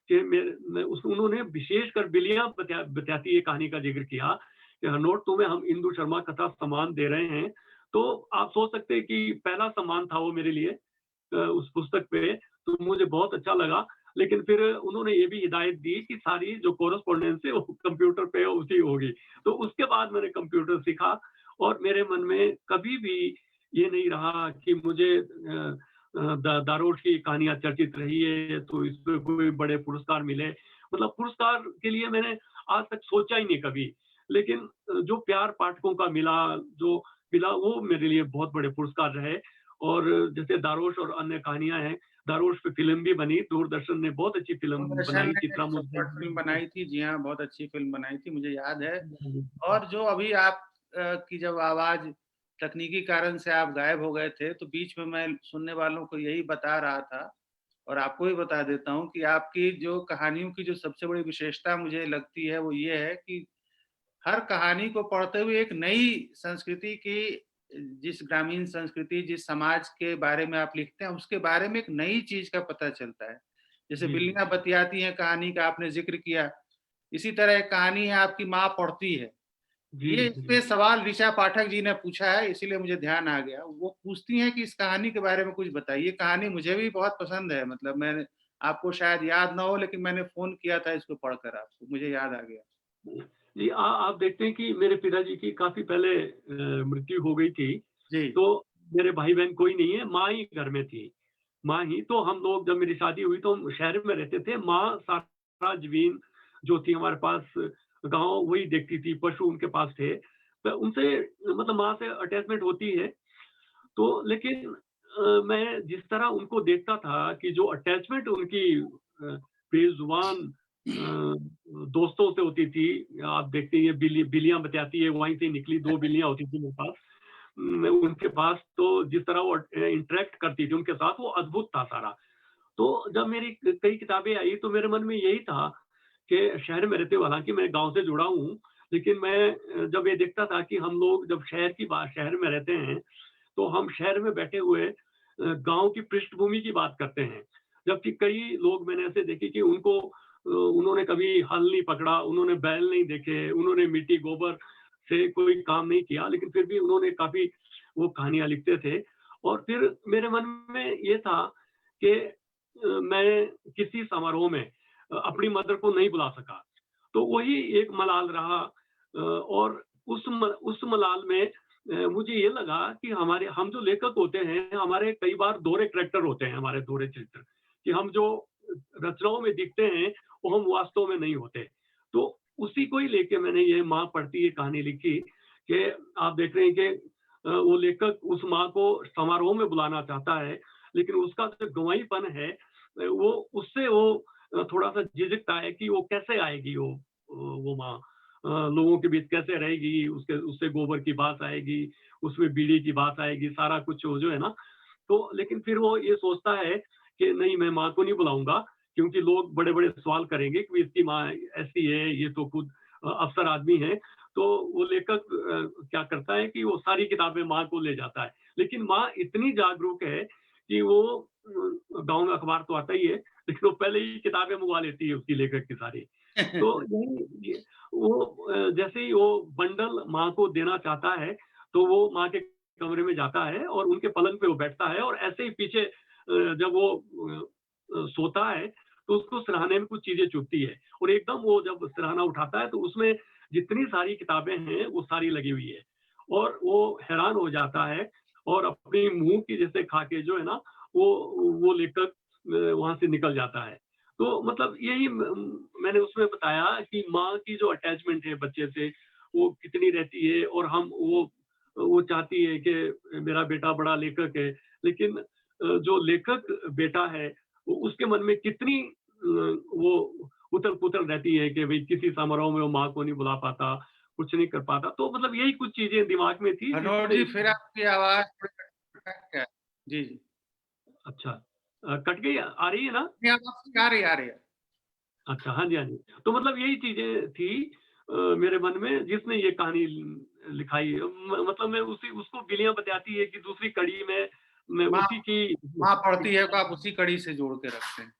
कि उन्होंने विशेषकर बिलियाँ बत्याती ये कहानी का ज़िक्र किया कि हरनोट, तुम्हें हम इंदु शर्मा कथा सम्मान दे रहे हैं। तो आप सोच सकते हैं कि पहला सम्मान था वो मेरे लिए उस पुस्तक पे, तो मुझे बहुत अच्छा लगा। लेकिन फिर उन्होंने ये भी हिदायत दी कि सारी जो कोरेस्पोंडेंस है वो कंप्यूटर पे उसी होगी। तो उसके बाद मैंने कंप्यूटर सीखा, और मेरे मन में कभी भी ये नहीं रहा कि मुझे दारोश की कहानियाँ चर्चित रही है, तो इसमें कोई बड़े पुरस्कार मिले। मतलब पुरस्कार के लिए मैंने आज तक सोचा ही नहीं कभी। लेकिन जो प्यार पाठकों का मिला, जो मिला, वो मेरे लिए बहुत बड़े पुरस्कार रहे। और जैसे दारोश और अन्य कहानियाँ हैं, दारोश पे फ़िल्म भी बनी, दूरदर्शन ने बहुत अच्छी फ़िल्म दूरदर्शन बनाई, ने चित्रा एक चौपट फ़िल्म मुर्मू। बनाई थी। जी हाँ, बहुत अच्छी फ़िल्म बनाई थी, मुझे याद है। और जो अभी आप की जब आवाज़ तकनीकी कारण से आप गायब हो गए थे, तो बीच में मैं सुनने वालों को यही बता रहा था, और आपको भी बता देता हूँ कि आपकी जो कहानियों की जो सबसे बड़ी विशेषता मुझे लगती है, वो ये है कि हर कहानी को पढ़ते हुए एक नई संस्कृति की, जिस ग्रामीण संस्कृति, जिस समाज के बारे में आप लिखते हैं, उसके बारे में एक नई चीज़ का पता चलता है। जैसे जी, जी। बिल्लियाँ बतियाती हैं कहानी का आपने ज़िक्र किया, इसी तरह एक कहानी है आपकी माँ पढ़ती है। जी, ये इस जी। पे सवाल ऋचा पाठक जी ने पूछा है, इसीलिए मुझे ध्यान आ गया। वो पूछती हैं कि इस कहानी के बारे में कुछ बताइए। कहानी मुझे भी बहुत पसंद है, मतलब मैंने, आपको शायद याद ना हो, लेकिन मैंने फ़ोन किया था इसको पढ़कर आपको, मुझे याद आ गया। जी, आप देखते हैं कि मेरे पिताजी की काफ़ी पहले मृत्यु हो गई थी, जी, तो मेरे भाई-बहन कोई नहीं है, माँ ही घर में थी। माँ ही, तो हम लोग, जब मेरी शादी हुई तो हम शहर में रहते थे। माँ सारा ज़मीन जो थी हमारे पास, गाँव वही देखती थी, पशु उनके पास थे। तो उनसे मतलब माँ से अटैचमेंट होती है। तो लेकिन मैं जिस तरह उनको देखता था कि जो अटैचमेंट उनकी बेज़ुबान दोस्तों से होती थी, आप देखते हैं ये बिल्लियाँ बतियाती है, वहीं से निकली 2 बिल्लियाँ होती थी मेरे पास। उनके पास तो जिस तरह वो इंटरैक्ट करती थी उनके साथ, वो अद्भुत था सारा। तो जब मेरी कई किताबें आई, तो मेरे मन में यही था कि शहर में रहते हुए, हालाँकि मैं गाँव से जुड़ा हूँ, लेकिन मैं जब ये देखता था कि हम लोग जब शहर में रहते हैं, तो हम शहर में बैठे हुए गाँव की पृष्ठभूमि की बात करते हैं। जबकि कई लोग मैंने ऐसे देखे कि उन्होंने कभी हल नहीं पकड़ा, उन्होंने बैल नहीं देखे, उन्होंने मिट्टी गोबर से कोई काम नहीं किया, लेकिन फिर भी उन्होंने काफ़ी वो कहानियाँ लिखते थे। और फिर मेरे मन में ये था कि मैं किसी समारोह में अपनी मदर को नहीं बुला सका। तो वही एक मलाल रहा। और उस मलाल में मुझे ये लगा कि हम जो लेखक होते हैं, हमारे कई बार दोहरे करैक्टर होते हैं, हमारे दोहरे चरित्र, कि हम जो रचनाओं में दिखते हैं, वो हम वास्तव में नहीं होते। तो उसी को ही लेके मैंने ये माँ पढ़ती ये कहानी लिखी कि आप देख रहे हैं कि वो लेखक उस माँ को समारोह में बुलाना चाहता है, लेकिन उसका जो गंवाईपन है, वो उससे वो थोड़ा-सा झिझकता है कि वो कैसे आएगी वो माँ। लोगों के बीच कैसे रहेगी, उसके उससे गोबर की बात आएगी, उसमें बीड़ी की बात आएगी, सारा कुछ वो जो है ना, तो लेकिन फिर वो ये सोचता है कि नहीं, मैं माँ को नहीं बुलाऊँगा, क्योंकि लोग बड़े-बड़े सवाल करेंगे कि इसकी माँ ऐसी है, ये तो खुद अफ़सर आदमी है। तो वो लेखक क्या करता है कि वो सारी किताबें माँ को ले जाता है। लेकिन माँ इतनी जागरूक है कि वो गाँव में अखबार तो आता ही है, लेकिन वो पहले ही किताबें मँगवा लेती है उसकी लेखक की सारी। तो यही ये वो जैसे ही वो बंडल माँ को देना चाहता है, तो वो माँ के कमरे में जाता है और उनके पलंग पे वो बैठता है, और ऐसे ही पीछे जब वो सोता है, तो उसको सिरहाने में कुछ चीज़ें चुभती है, और एकदम वो जब सिरहाना उठाता है, तो उसमें जितनी सारी किताबें हैं, वो सारी लगी हुई है, और वो हैरान हो जाता है, और अपनी मुँह की जैसे खा के जो है ना, वो लेखक वहाँ से निकल जाता है। तो मतलब यही मैंने उसमें बताया कि माँ की जो अटैचमेंट है बच्चे से, वो कितनी रहती है, और वो चाहती है कि मेरा बेटा बड़ा लेखक है, लेकिन जो लेखक बेटा है, वो उसके मन में कितनी वो उथल-पुथल रहती है कि भई किसी समारोह में वो माँ को नहीं बुला पाता, कुछ नहीं कर पाता। तो मतलब यही कुछ चीज़ें दिमाग में थी हनोट जिससे। जी, फिर आपकी आवाज़ थोड़ी कट क्या है? जी, जी। अच्छा, कट गई, आ रही है ना? नहीं, अब आपकी आ रही है, आ रही है। अच्छा, हाँ जी, हाँ जी। तो मतलब यही चीज़ें थी मेरे मन में जिसने ये कहानी लिखाई। मतलब मैं उसी उसको बिलियाँ बतियाती है कि दूसरी कड़ी में मैं माँ उसी की। माँ पढ़ती है को आप उसी कड़ी से जोड़ के रखते हैं।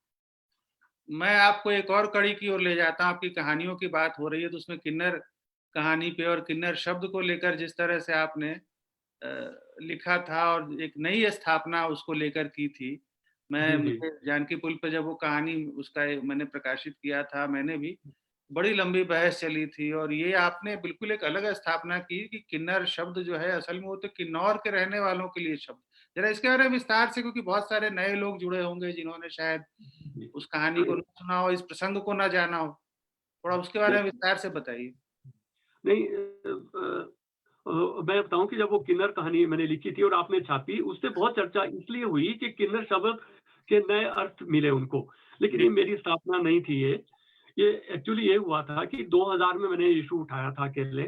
मैं आपको एक और कड़ी की ओर ले जाता हूँ, आपकी कहानियों की बात हो रही है, तो उसमें किन्नर कहानी पे और किन्नर शब्द को लेकर जिस तरह से आपने लिखा था और एक नई स्थापना उसको लेकर की थी। जी, जी। मुझे जानकी पुल पे जब वो कहानी उसका मैंने प्रकाशित किया था, मैंने भी बड़ी लंबी बहस चली थी और ये आपने बिल्कुल एक अलग स्थापना की कि किन्नर शब्द जो है असल में वो तो किन्नौर के रहने वालों के लिए शब्द। ज़रा इसके बारे में विस्तार से, क्योंकि बहुत सारे नए लोग जुड़े होंगे जिन्होंने शायद जी। उस कहानी को ना सुना हो, इस प्रसंग को ना जाना हो। थोड़ा उसके बारे नहीं, में विस्तार से बताइए? नहीं, मैं बताऊँ कि जब वो किन्नर कहानी मैंने लिखी थी और आपने छापी, उससे बहुत चर्चा इसलिए हुई कि किन्नर शब्द के नए अर्थ मिले उनको। लेकिन जी, ये मेरी स्थापना नहीं थी ये। ये एक्चुअली ये हुआ था कि 2000 में मैंने इश्यू उठाया था अकेले,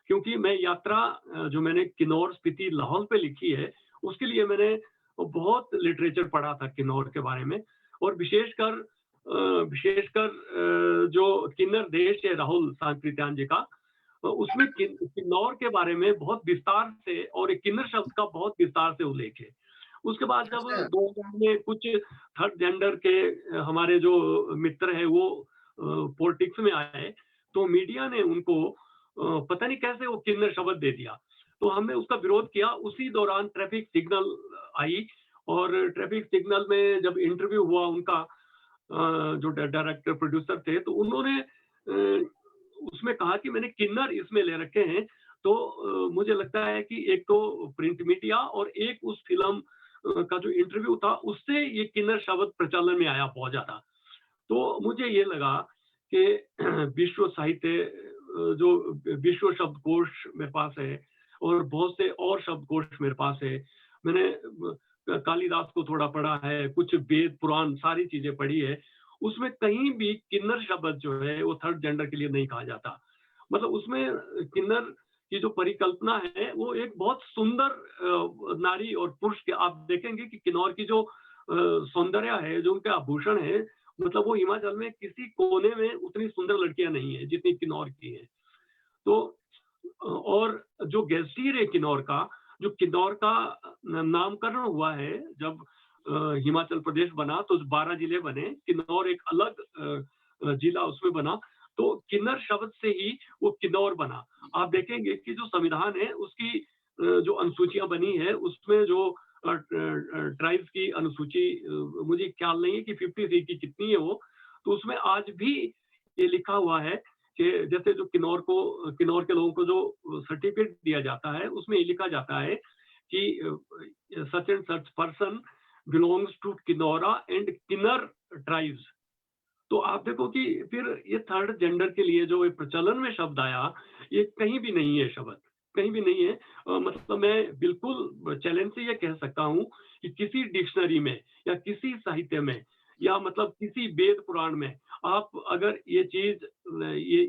क्योंकि मैं यात्रा जो मैंने किन्नौर, स्पीति, लाहौल पे लिखी है, उसके लिए मैंने बहुत लिटरेचर पढ़ा था किन्नौर के बारे में, और विशेषकर जो किन्नर देश है राहुल सांकृत्यान जी का, तो उसमें किन्नौर के बारे में बहुत विस्तार से और एक किन्नर शब्द का बहुत विस्तार से उल्लेख है। उसके बाद जब अच्छा। 2000 में कुछ थर्ड जेंडर के हमारे जो मित्र हैं वो पॉलिटिक्स में आए, तो मीडिया ने उनको पता नहीं कैसे वो किन्नर शब्द दे दिया। तो हमने उसका विरोध किया। उसी दौरान ट्रैफिक सिग्नल आई, और ट्रैफिक सिग्नल में जब इंटरव्यू हुआ उनका, जो डायरेक्टर प्रोड्यूसर थे, तो उन्होंने उसमें कहा कि मैंने किन्नर इसमें ले रखे हैं। तो मुझे लगता है कि एक तो प्रिंट मीडिया और एक उस फिल्म का जो इंटरव्यू था, उससे ये किन्नर शब्द प्रचलन में आया बहुत ज़्यादा। तो मुझे ये लगा कि विश्व साहित्य जो विश्व शब्दकोश मेरे पास है, और बहुत से और शब्दकोश मेरे पास है। मैंने कालिदास को थोड़ा पढ़ा है, कुछ वेद पुराण सारी चीजें पढ़ी है। उसमें कहीं भी किन्नर शब्द जो है वो थर्ड जेंडर के लिए नहीं कहा जाता। मतलब उसमें किन्नर की जो परिकल्पना है वो एक बहुत सुंदर नारी और पुरुष के, आप देखेंगे कि किन्नौर की जो सौंदर्य है, जो उनके आभूषण है, मतलब वो हिमाचल में किसी कोने में उतनी सुंदर लड़कियां नहीं है जितनी किन्नौर की है। तो और जो गेस्टियर है किन्नौर का, जो किन्नौर का नामकरण हुआ है जब हिमाचल प्रदेश बना, तो 12 जिले बने, किन्नौर एक अलग जिला उसमें बना, तो किन्नर शब्द से ही वो किन्नौर बना। आप देखेंगे कि जो संविधान है उसकी जो अनुसूचियां बनी है, उसमें जो ट्राइब्स की अनुसूची, मुझे ख्याल नहीं है कि 53 की कितनी है वो, तो उसमें आज भी ये लिखा हुआ है कि जैसे जो किन्नौर के लोगों को जो सर्टिफिकेट दिया जाता है, उसमें ये लिखा जाता है कि such and such person belongs to Kinnaura and Kinnar tribes. तो आप देखो कि फिर ये थर्ड जेंडर के लिए जो ये प्रचलन में शब्द आया, ये कहीं भी नहीं है शब्द, कहीं भी नहीं है। मतलब मैं बिल्कुल चैलेंज से ये कह सकता हूँ कि किसी डिक्शनरी में या किसी साहित्य में या मतलब किसी वेद पुराण में आप अगर ये चीज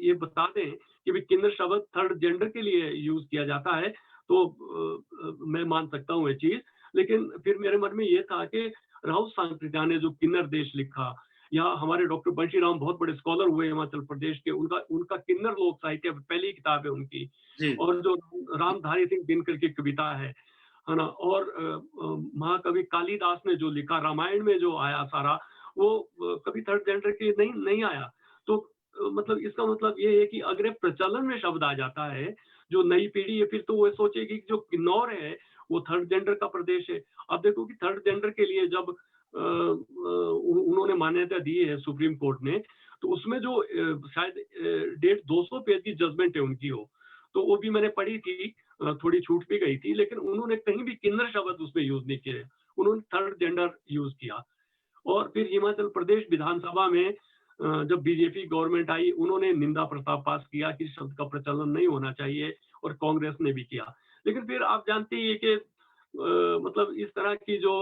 ये बता दें कि भाई किन्नर शब्द थर्ड जेंडर के लिए यूज किया जाता है, तो मैं मान सकता हूँ ये चीज। लेकिन फिर मेरे मन में ये था कि राहुल सांकृत्यायन ने जो किन्नर देश लिखा, या हमारे डॉक्टर बंशी राम बहुत बड़े स्कॉलर हुए हिमाचल प्रदेश के, उनका उनका किन्नर लोक साहित्य पहली किताब है उनकी। जी, और जो रामधारी सिंह दिनकर की कविता है ना। और महाकवि कालिदास ने जो लिखा, रामायण में जो आया सारा, वो कभी थर्ड जेंडर के नहीं नहीं आया। तो मतलब इसका मतलब ये है कि अगर एक प्रचलन में शब्द आ जाता है, जो नई पीढ़ी है, फिर तो वो सोचेगी कि जो किन्नौर है वो थर्ड जेंडर का प्रदेश है। अब देखो कि थर्ड जेंडर के लिए जब उन्होंने मान्यता दी है सुप्रीम कोर्ट ने, तो उसमें जो शायद 150 पेज की जजमेंट है उनकी हो, तो वो भी मैंने पढ़ी थी। थोड़ी छूट भी गई थी, लेकिन उन्होंने कहीं भी किन्नर शब्द उसमें यूज नहीं किए, उन्होंने थर्ड जेंडर यूज किया। और फिर हिमाचल प्रदेश विधानसभा में जब बीजेपी गवर्नमेंट आई, उन्होंने निंदा प्रस्ताव पास किया कि शब्द का प्रचलन नहीं होना चाहिए, और कांग्रेस ने भी किया। लेकिन फिर आप जानते ही हैं कि मतलब इस तरह की जो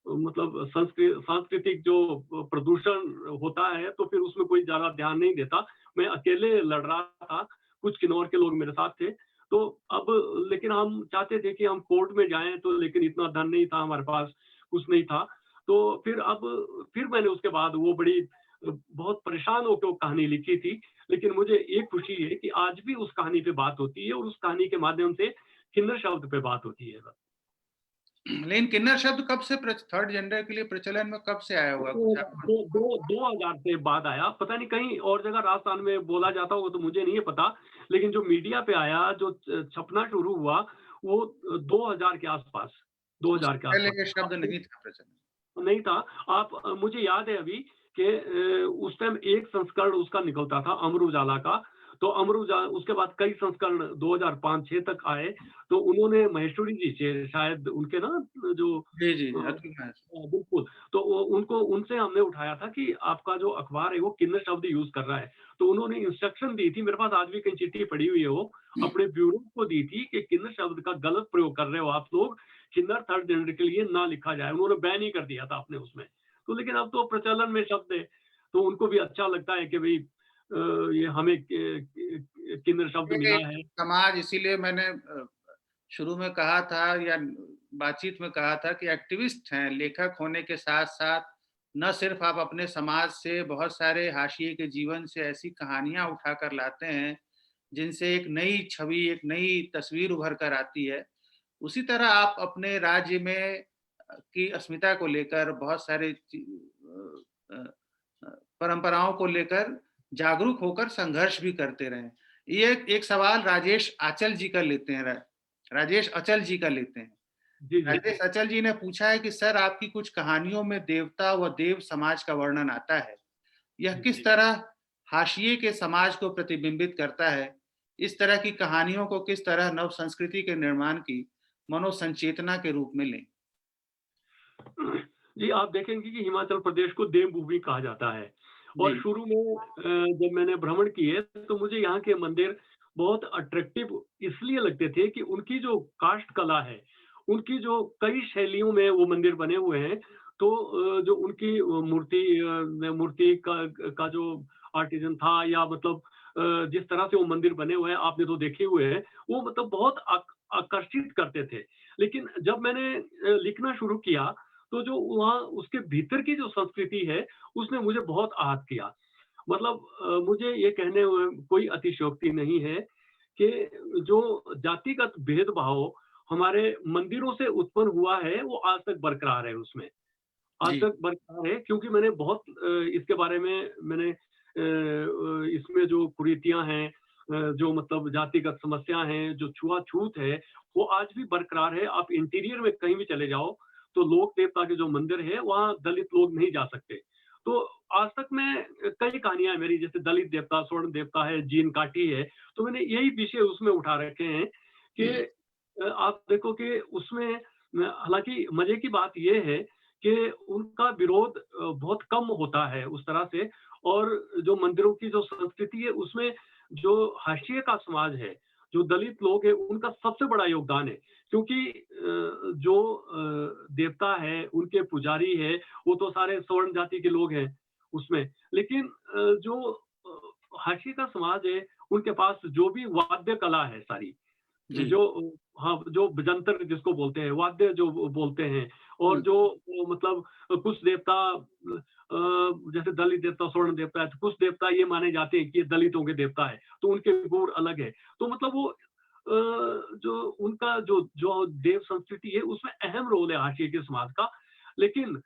मतलब सांस्कृतिक जो प्रदूषण होता है, तो फिर उसमें कोई ज्यादा ध्यान नहीं देता। मैं अकेले लड़ रहा था, कुछ किन्नौर के लोग मेरे साथ थे। तो अब लेकिन हम चाहते थे कि हम कोर्ट में जाएं, तो लेकिन इतना धन नहीं था हमारे पास, कुछ नहीं था। तो फिर मैंने उसके बाद वो बड़ी बहुत परेशान होकर वो कहानी लिखी थी। लेकिन मुझे एक खुशी है कि आज भी उस कहानी पे बात होती है, और उस कहानी के माध्यम से किन्नर शब्द पे बात होती है। लेकिन किन्नर शब्द कब से थर्ड जेंडर के लिए प्रचलन में कब से आया होगा, कुछ आपको? 2000 से बाद आया, पता नहीं कहीं और जगह राजस्थान में बोला जाता होगा तो मुझे नहीं है पता। लेकिन जो मीडिया पे आया, जो छपना शुरू हुआ, वो 2000 के आसपास, उससे 2000 के पहले आसपास। ये शब्द अब नहीं था प्रचलन नहीं था। आप मुझे याद है अभी कि उस टाइम एक संस्करण उसका निकलता था अमर उजाला का। तो अमर उजाला, उसके बाद कई संस्करण 2005-6 तक आए। तो उन्होंने महेश्वरी जी से, शायद उनके ना जो जी, जी, अतुल महर्षि। बिल्कुल। तो उनको, उनसे हमने उठाया था कि आपका जो अखबार है वो किन्नर शब्द यूज कर रहा है। तो उन्होंने इंस्ट्रक्शन दी थी, मेरे पास आज भी कहीं चिट्ठी पड़ी हुई है, वो अपने ब्यूरो को दी थी कि किन्नर शब्द का गलत प्रयोग कर रहे हो आप लोग, किन्नर थर्ड जेंडर के लिए ना लिखा जाए। उन्होंने बैन ही कर दिया था आपने उसमें। तो लेकिन अब तो प्रचलन में शब्द है, तो उनको भी अच्छा लगता है कि भाई ये हमें किन्नर शब्द ये मिला एक है। समाज, इसीलिए मैंने शुरू में कहा था या बातचीत में कहा था कि एक्टिविस्ट हैं, लेखक होने के साथ-साथ न सिर्फ आप अपने समाज से, बहुत सारे हाशिए के जीवन से ऐसी कहानियाँ उठा कर लाते हैं, जिनसे एक नई छवि, एक नई तस्वीर उभर कर आती है। उसी तरह आप अपने राज्य में की अस्मिता को लेकर बहुत सारे अ अ, परंपराओं को लेकर जागरूक होकर संघर्ष भी करते रहे। ये एक सवाल राजेश आचल जी का लेते हैं, राजेश अचल जी का लेते हैं। जी, जी। राजेश अचल जी ने पूछा है कि सर, आपकी कुछ कहानियों में देवता व देव समाज का वर्णन आता है। यह किस तरह हाशिए के समाज को प्रतिबिंबित करता है? इस तरह की कहानियों को किस तरह नव संस्कृति के निर्माण की मनोसंचेतना के रूप में लें? जी, आप देखेंगे कि हिमाचल प्रदेश को देवभूमि कहा जाता है। और जी, शुरू में जब मैंने भ्रमण किए, तो मुझे यहाँ के मंदिर बहुत अट्रैक्टिव इसलिए लगते थे कि उनकी जो काष्ठ कला है, उनकी जो कई शैलियों में वो मंदिर बने हुए हैं। तो जो उनकी मूर्ति का जो आर्टिज़न था, या मतलब जिस तरह से वो मंदिर बने हुए हैं, आपने तो देखे हुए हैं, वो मतलब बहुत आकर्षित करते थे। लेकिन जब मैंने लिखना शुरू किया, तो जो वहाँ उसके भीतर की जो संस्कृति है, उसने मुझे बहुत आहत किया। मतलब मुझे ये कहने में कोई अतिशयोक्ति नहीं है कि जो जातिगत भेदभाव हमारे मंदिरों से उत्पन्न हुआ है, वो आज तक बरकरार है उसमें। आज जी, तक बरकरार है, क्योंकि मैंने बहुत इसके बारे में मैंने इसमें जो कुरीतियाँ हैं, जो मतलब जातिगत समस्या हैं, जो छुआ-छूत है, वो आज भी बरकरार है। आप इंटीरियर में कहीं भी चले जाओ, तो लोक देवता के जो मंदिर है, वहाँ दलित लोग नहीं जा सकते। तो आज तक मैं कई कहानियां मेरी, जैसे दलित देवता, स्वर्ण देवता है, जीन काटी है, तो मैंने यही विषय उसमें उठा रखे हैं कि आप देखो कि उसमें हालांकि मजे की बात यह है कि उनका विरोध बहुत कम होता है उस तरह से। और जो मंदिरों की जो संस्कृति है उसमें जो हाशिए का समाज है, जो दलित लोग हैं, उनका सबसे बड़ा योगदान है। क्योंकि जो देवता है, उनके पुजारी है, वो तो सारे स्वर्ण जाति के लोग हैं उसमें। लेकिन जो हाशिए का समाज है, उनके पास जो भी वाद्य कला है सारी, जी। जो हाँ, जो जंतर जिसको बोलते हैं, वाद्य जो बोलते हैं, और हुँ, जो मतलब कुछ देवता जैसे दलित देवता, स्वर्ण देवता है, तो कुछ देवता ये माने जाते हैं कि ये दलितों के देवता है, तो उनके गुण अलग है। तो मतलब वो जो उनका जो जो देव संस्कृति है, उसमें अहम रोल है हाशिए के समाज का। लेकिन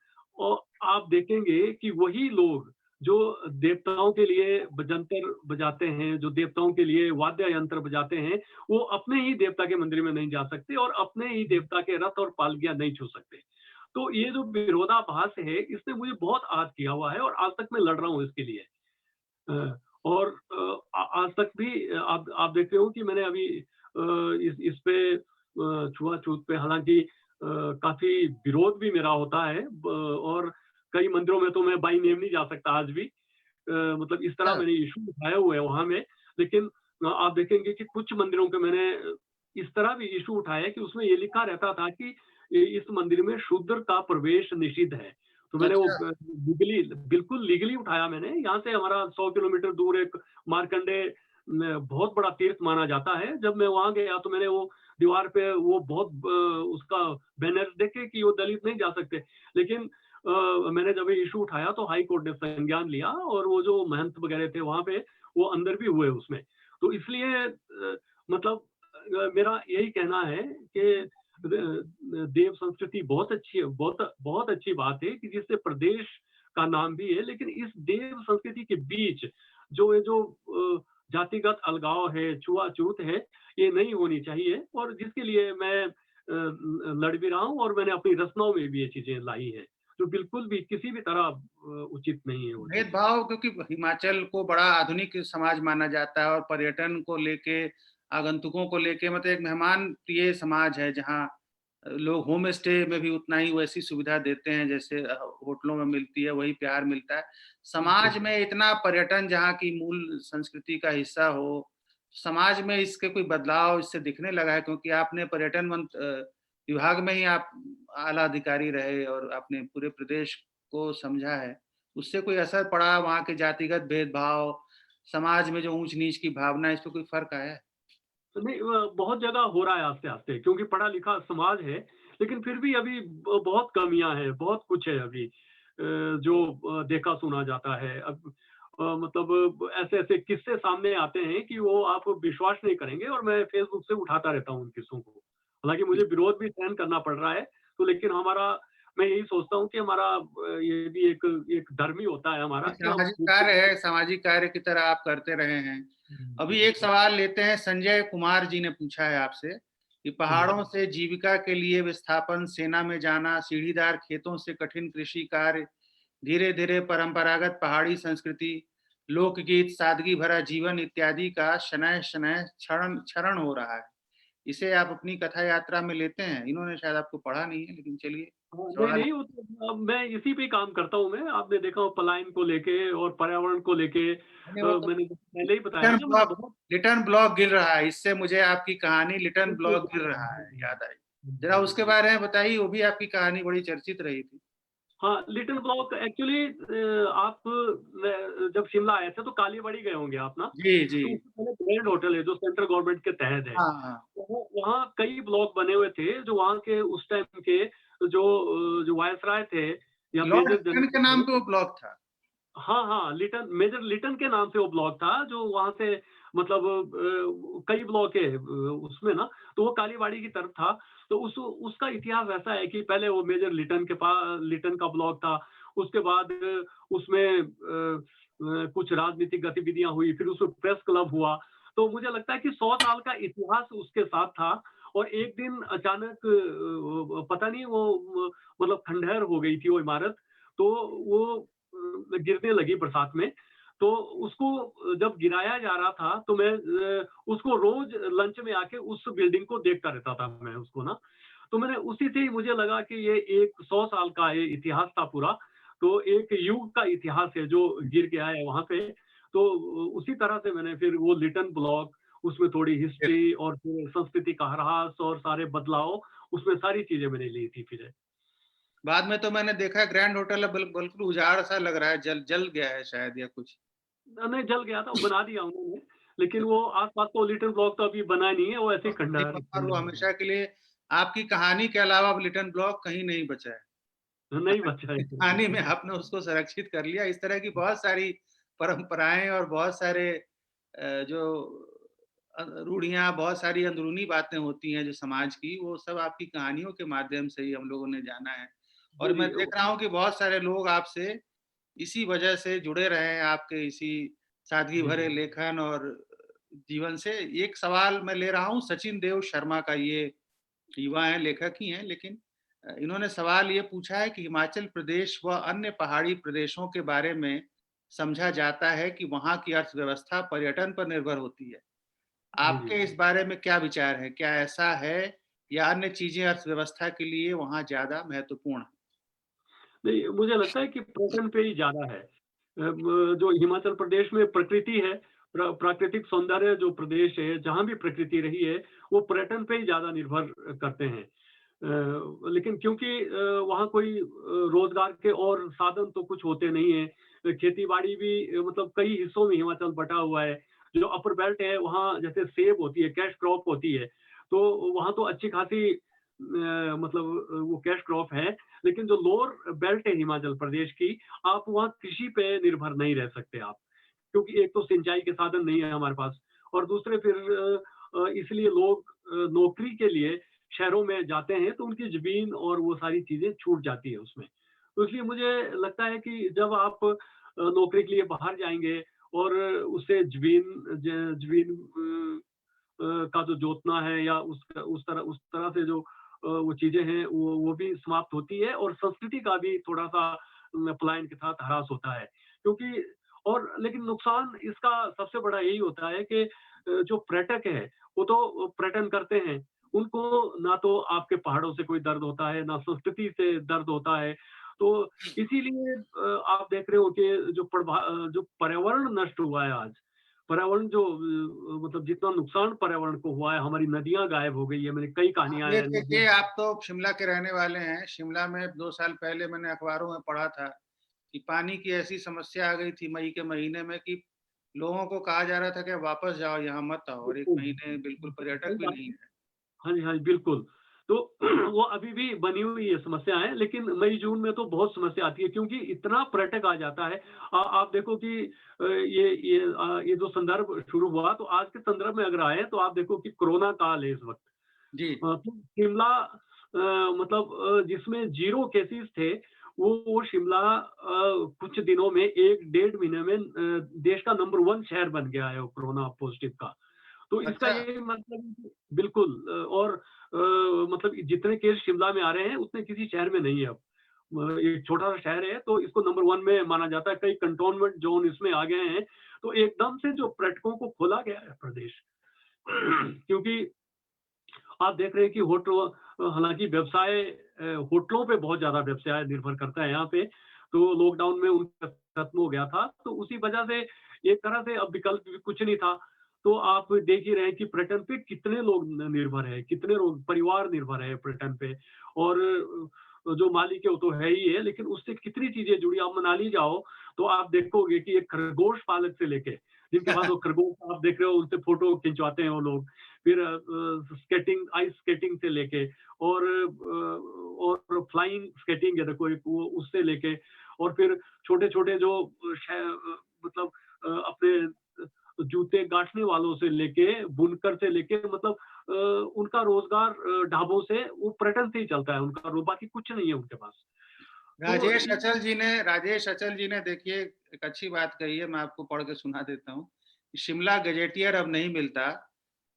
आप देखेंगे कि वही लोग जो देवताओं के लिए जंतर बजाते हैं, जो देवताओं के लिए वाद्य यंत्र बजाते हैं, वो अपने ही देवता के मंदिर में नहीं जा सकते और अपने ही देवता के रथ और पालकियां नहीं छू सकते। तो ये जो विरोधाभास है, इसने मुझे बहुत आहत किया हुआ है और आज तक मैं लड़ रहा हूँ इसके लिए। और आज तक भी आप देख रहे हो कि मैंने अभी इस पे छुआ-छूत पे हालाँकि काफ़ी विरोध भी मेरा होता है, और कई मंदिरों में तो मैं बाय नेम नहीं जा सकता आज भी। मतलब इस तरह अच्छा। मैंने इश्यू उठाए हुए हैं वहाँ में। लेकिन आप देखेंगे कि कुछ मंदिरों के मैंने इस तरह भी इश्यू उठाए हैं कि उसमें ये लिखा रहता था कि इस मंदिर में शूद्र का प्रवेश निषिद्ध है। तो मैंने वो अच्छा, लीगली, बिल्कुल लीगली उठाया मैंने। यहाँ से हमारा 100 किलोमीटर दूर एक मार्कंडे बहुत बड़ा तीर्थ माना जाता है। जब मैं वहाँ गया तो मैंने वो दीवार पे वो बहुत उसका बैनर देखे कि वो दलित नहीं जा सकते। लेकिन मैंने जब ये इश्यू उठाया तो हाई कोर्ट ने संज्ञान लिया और वो जो महंत वगैरह थे वहाँ पे, वो अंदर भी हुए उसमें। तो इसलिए मतलब मेरा यही कहना है कि देव संस्कृति बहुत अच्छी है, बहुत बहुत अच्छी बात है कि जिससे प्रदेश का नाम भी है। लेकिन इस देव संस्कृति के बीच जो जातिगत अलगाव है, छुआ-छूत है, ये नहीं होनी चाहिए, और जिसके लिए मैं लड़ भी रहा हूँ और मैंने अपनी रचनाओं में भी ये चीज़ें लाई हैं, जो बिल्कुल भी किसी भी तरह उचित नहीं है वो चीज़ें। भेदभाव क्योंकि हिमाचल को बड़ा आधुनिक समाज माना जाता है और पर्यटन को लेके, आगंतुकों को लेके मतलब एक मेहमान प्रिय समाज है जहाँ लोग होम स्टे में भी उतना ही वैसी सुविधा देते हैं जैसे होटलों में मिलती है, वही प्यार मिलता है। समाज बिल्कुल। में इतना पर्यटन जहाँ की मूल संस्कृति का हिस्सा हो, समाज में इसके कोई बदलाव इससे दिखने लगा है क्योंकि आपने विभाग में ही आप आला अधिकारी रहे और आपने पूरे प्रदेश को समझा है। उससे कोई असर पड़ा वहाँ के जातिगत भेदभाव, समाज में जो ऊँच-नीच की भावना, इस पे कोई फ़र्क आया है? नहीं, बहुत जगह हो रहा है आस्ते-आस्ते, क्योंकि पढ़ा-लिखा समाज है, लेकिन फिर भी अभी बहुत कमियाँ हैं, बहुत कुछ है अभी जो देखा सुना जाता है। अब मतलब ऐसे-ऐसे किस्से सामने आते हैं कि वो आप विश्वास नहीं करेंगे, और मैं फ़ेसबुक से उठाता रहता हूँ उन किस्सों को। हालाँकि मुझे विरोध भी सहन करना पड़ रहा है, तो लेकिन हमारा, मैं यही सोचता हूँ कि हमारा ये भी एक एक धर्म ही होता है हमारा ये कि हम सामाजिक कार्य है, सामाजिक कार्य की तरह आप करते रहे हैं। जी, अभी एक बिल्कुल। सवाल लेते हैं, संजय कुमार जी ने पूछा है आपसे कि हुँ। पहाड़ों से जीविका के लिए विस्थापन, सेना में जाना, सीढ़ीदार खेतों से कठिन कृषि कार्य, धीरे-धीरे परंपरागत पहाड़ी संस्कृति, लोकगीत, सादगी भरा जीवन इत्यादि का शनैः-शनैः क्षरण क्षरण हो रहा है। इसे आप अपनी कथा यात्रा में लेते हैं? इन्होंने शायद आपको पढ़ा नहीं है, लेकिन चलिए हाँ, नहीं, सवाल नहीं, वो तो मैं इसी पे ही काम करता हूँ मैं। आपने देखा हो पलायन को लेके और पर्यावरण को लेके, मैंने वो तो मैंने पहले ही बताया लिटन ना, मैंने ब्लॉक बहुत लिटन ब्लॉक गिर रहा है, इससे मुझे आपकी कहानी लिटन बिल्कुल, ब्लॉक गिर रहा है याद आई। ज़रा बिल्कुल, उसके बिल्कुल। बारे में बताइए, वो भी आपकी कहानी बड़ी चर्चित रही थी। हाँ, लिटिल ब्लॉक एक्चुअली आप जब शिमला आए थे तो कालीबाड़ी गए होंगे आप ना? जी, जी। तो उससे पहले ग्रैंड होटल है जो सेंट्रल गवर्नमेंट के तहत है। हाँ, हाँ। तो वो वहाँ कई ब्लॉक बने हुए थे जो वहाँ के उस टाइम के जो वायसराय थे या लॉर्ड मेजर लिटन के जनरल नाम थे। पे वो ब्लॉक था। हाँ, हाँ, लिटन, मेजर लिटन के नाम से वो ब्लॉक था, जो वहाँ से मतलब कई ब्लॉक है उसमें ना, तो वो कालीबाड़ी की तरफ था। तो उसका इतिहास ऐसा है कि पहले वो मेजर लिटन का ब्लॉक था। उसके बाद उसमें कुछ राजनीतिक गतिविधियाँ हुई, फिर उसमें प्रेस क्लब हुआ। तो मुझे लगता है कि 100 साल का इतिहास उसके साथ था, और एक दिन अचानक पता नहीं वो मतलब खंडहर हो गई थी वो इमारत। तो वो गिरने लगी बरसात में, तो उसको जब गिराया जा रहा था तो मैं उसको रोज लंच में आके उस बिल्डिंग को देखता रहता था मैं उसको ना। तो मैंने उसी से ही मुझे लगा कि ये एक 100 साल का ये इतिहास था पूरा, तो एक युग का इतिहास है जो गिर गया है वहाँ पे। तो उसी तरह से मैंने फिर वो लिटन ब्लॉक, उसमें थोड़ी हिस्ट्री और फिर संस्कृति का ह्रास और सारे बदलाव, उसमें सारी चीज़ें मैंने ली थी फिर। बाद में तो मैंने देखा है ग्रैंड होटल अब बिल्कुल उजाड़ सा लग रहा है, जल जल गया है शायद या कुछ। नहीं जल गया था, वो बना दिया उन्होंने, लेकिन वो आस-पास तो लिटिल ब्लॉक तो अभी बना नहीं है, वो ऐसे ही खंडहर और वो खंडहर है। हमेशा के लिए आपकी कहानी के अलावा अब लिटल ब्लॉक कहीं नहीं बचा है। नहीं बचा है। कहानी में आपने उसको संरक्षित कर लिया। इस तरह की बहुत सारी परंपराएँ और बहुत सारे जो रूढ़ियाँ, बहुत सारी अंदरूनी बातें होती हैं जो समाज की, वो सब आपकी कहानियों के माध्यम से ही हम लोगों ने जाना है। जी, और मैं जी। देख रहा हूँ कि बहुत सारे लोग आपसे इसी वजह से जुड़े रहे हैं, आपके इसी सादगी जी, भरे जी। लेखन और जीवन से। एक सवाल मैं ले रहा हूँ सचिन देव शर्मा का, ये युवा हैं, लेखक ही हैं, लेकिन इन्होंने सवाल ये पूछा है कि हिमाचल प्रदेश व अन्य पहाड़ी प्रदेशों के बारे में समझा जाता है कि वहाँ की अर्थव्यवस्था पर्यटन पर निर्भर होती है। जी, जी। आपके इस बारे में क्या विचार हैं? क्या ऐसा है या अन्य चीज़ें अर्थव्यवस्था के लिए वहाँ ज़्यादा महत्वपूर्ण हैं? नहीं, मुझे लगता है कि पर्यटन पे ही ज़्यादा है। जो हिमाचल प्रदेश में प्रकृति है, प्राकृतिक सौंदर्य जो प्रदेश है, जहाँ भी प्रकृति रही है, वो पर्यटन पे ही ज़्यादा निर्भर करते हैं। लेकिन क्योंकि वहाँ कोई रोज़गार के और साधन तो कुछ होते नहीं हैं। खेती-बाड़ी भी मतलब कई हिस्सों में हिमाचल बँटा हुआ है। जो अपर बेल्ट है, वहाँ जैसे सेब होती है, कैश क्रॉप होती है, तो वहाँ तो अच्छी खासी मतलब वो कैश क्रॉप है। लेकिन जो लोअर बेल्ट है हिमाचल प्रदेश की, आप वहाँ कृषि पे निर्भर नहीं रह सकते आप। क्योंकि एक तो सिंचाई के साधन नहीं है हमारे पास और दूसरे फिर इसलिए लोग नौकरी के लिए शहरों में जाते हैं तो उनकी ज़मीन और वो सारी चीज़ें छूट जाती है उसमें। तो इसलिए मुझे लगता है कि जब आप नौकरी के लिए बाहर जाएँगे और उससे ज़मीन का जो जोतना है या उस तरह से जो वो चीज़ें हैं वो भी समाप्त होती है और संस्कृति का भी थोड़ा-सा पलायन के साथ ह्रास होता है। क्योंकि और लेकिन नुकसान इसका सबसे बड़ा यही होता है कि जो पर्यटक है, वो तो पर्यटन करते हैं, उनको ना तो आपके पहाड़ों से कोई दर्द होता है, ना संस्कृति से दर्द होता है। तो इसीलिए आप देख रहे हो कि जो पर्यावरण नष्ट हुआ है आज, पर्यावरण जो मतलब जितना नुकसान पर्यावरण को हुआ है, हमारी नदियाँ गायब हो गई है, मैंने कई कहानियाँ ये हैं नदियों देखिए, आप तो शिमला के रहने वाले हैं। शिमला में 2 साल पहले मैंने अखबारों में पढ़ा था कि पानी की ऐसी समस्या आ गई थी मई के महीने में कि लोगों को कहा जा रहा था कि वापस जाओ, यहाँ मत आओ, और 1 बिल्कुल, महीने बिल्कुल पर्यटक सही भी बात नहीं है। है। हाँ जी, हाँ जी, बिल्कुल। तो वो अभी भी बनी हुई ये समस्या है, लेकिन मई-जून में तो बहुत समस्या आती है क्योंकि इतना पर्यटक आ जाता है। आप देखो कि ये जो संदर्भ शुरू हुआ, तो आज के संदर्भ में अगर आए, तो आप देखो कि कोरोना काल है इस वक़्त। जी, तो शिमला मतलब जिसमें 0 केसेज़ थे, वो शिमला कुछ दिनों में 1 डेढ़ महीने में देश का नंबर 1 शहर बन गया है वो कोरोना पॉज़िटिव का। तो इसका अच्छा। ये मतलब है कि बिल्कुल और मतलब जितने केस शिमला में आ रहे हैं, उतने किसी शहर में नहीं है अब। एक छोटा-सा शहर है, तो इसको नंबर 1 में माना जाता है। कई कंटोनमेंट ज़ोन इसमें आ गए हैं, तो एकदम से जो पर्यटकों को खोला गया है प्रदेश क्योंकि आप देख रहे हैं कि हालाँकि व्यवसाय होटलों पे बहुत ज़्यादा व्यवसाय निर्भर करता है यहाँ पे, तो लॉकडाउन में उनका खत्म हो गया था, तो उसी वजह से एक तरह से अब विकल्प भी कुछ नहीं था। तो आप देख ही रहे हैं कि पर्यटन पे कितने लोग न निर्भर हैं, कितने लोग परिवार निर्भर है पर्यटन पे और जो मालिक है वो तो है ही है, लेकिन उससे कितनी चीज़ें जुड़ी आप मनाली जाओ, तो आप देखोगे कि एक खरगोश पालक से लेके, जिनके पास वो खरगोश आप देख रहे हो, उनसे फ़ोटो खिंचवाते हैं वो लोग। फिर स्केटिंग आइस स्केटिंग से लेके और फ्लाइंग स्केटिंग है देखो एक वो उससे लेके और फिर छोटे-छोटे जो मतलब अपने जूते गाँठने वालों से लेके, बुनकर से लेके मतलब उनका रोज़गार ढाबों से वो पर्यटन से ही चलता है उनका बाकी कुछ नहीं है उनके पास। तो राजेश इ अचल जी ने राजेश अचल जी ने देखिए एक अच्छी बात कही है, मैं आपको पढ़ के सुना देता हूँ। शिमला गजेटियर अब नहीं मिलता।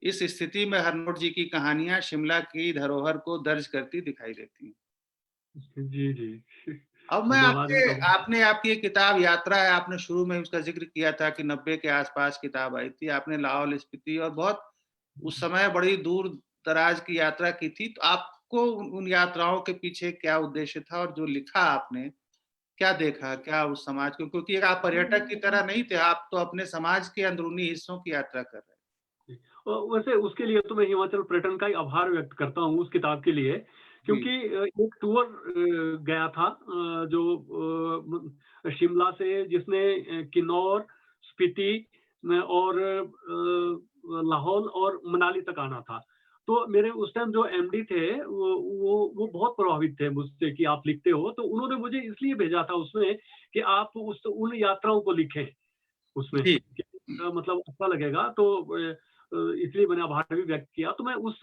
इस स्थिति में हरनोट जी की कहानियाँ शिमला की धरोहर को दर्ज करती दिखाई देती हैं। जी, जी। अब मैं धन्यवाद भी आपके कहूँगा। आपने आपकी एक किताब यात्रा है, आपने शुरू में उसका ज़िक्र किया था कि 90 के आस-पास किताब आई थी। आपने लाहौल स्पीति और बहुत उस समय बड़ी दूर-दराज की यात्रा की थी। तो आपको उन उन यात्राओं के पीछे क्या उद्देश्य था और जो लिखा आपने, क्या देखा? क्या उस समाज को, क्योंकि एक आप पर्यटक की तरह नहीं थे, आप तो अपने समाज के अंदरूनी हिस्सों की यात्रा कर रहे वैसे उसके लिए तो मैं हिमाचल पर्यटन का ही आभार व्यक्त करता हूँ उस किताब के लिए, जी, क्योंकि एक टूर गया था जो शिमला से, जिसने किन्नौर, स्पीति और लाहौल और मनाली तक आना था। तो मेरे उस टाइम जो एमडी थे वो बहुत प्रभावित थे मुझसे कि आप लिखते हो, तो उन्होंने मुझे इसलिए भेजा था उसमें कि आप उस उन यात्राओं को लिखें उसमें, जी, कि मतलब अच्छा लगेगा, तो इसलिए मैंने आभार भी व्यक्त किया। तो मैं उस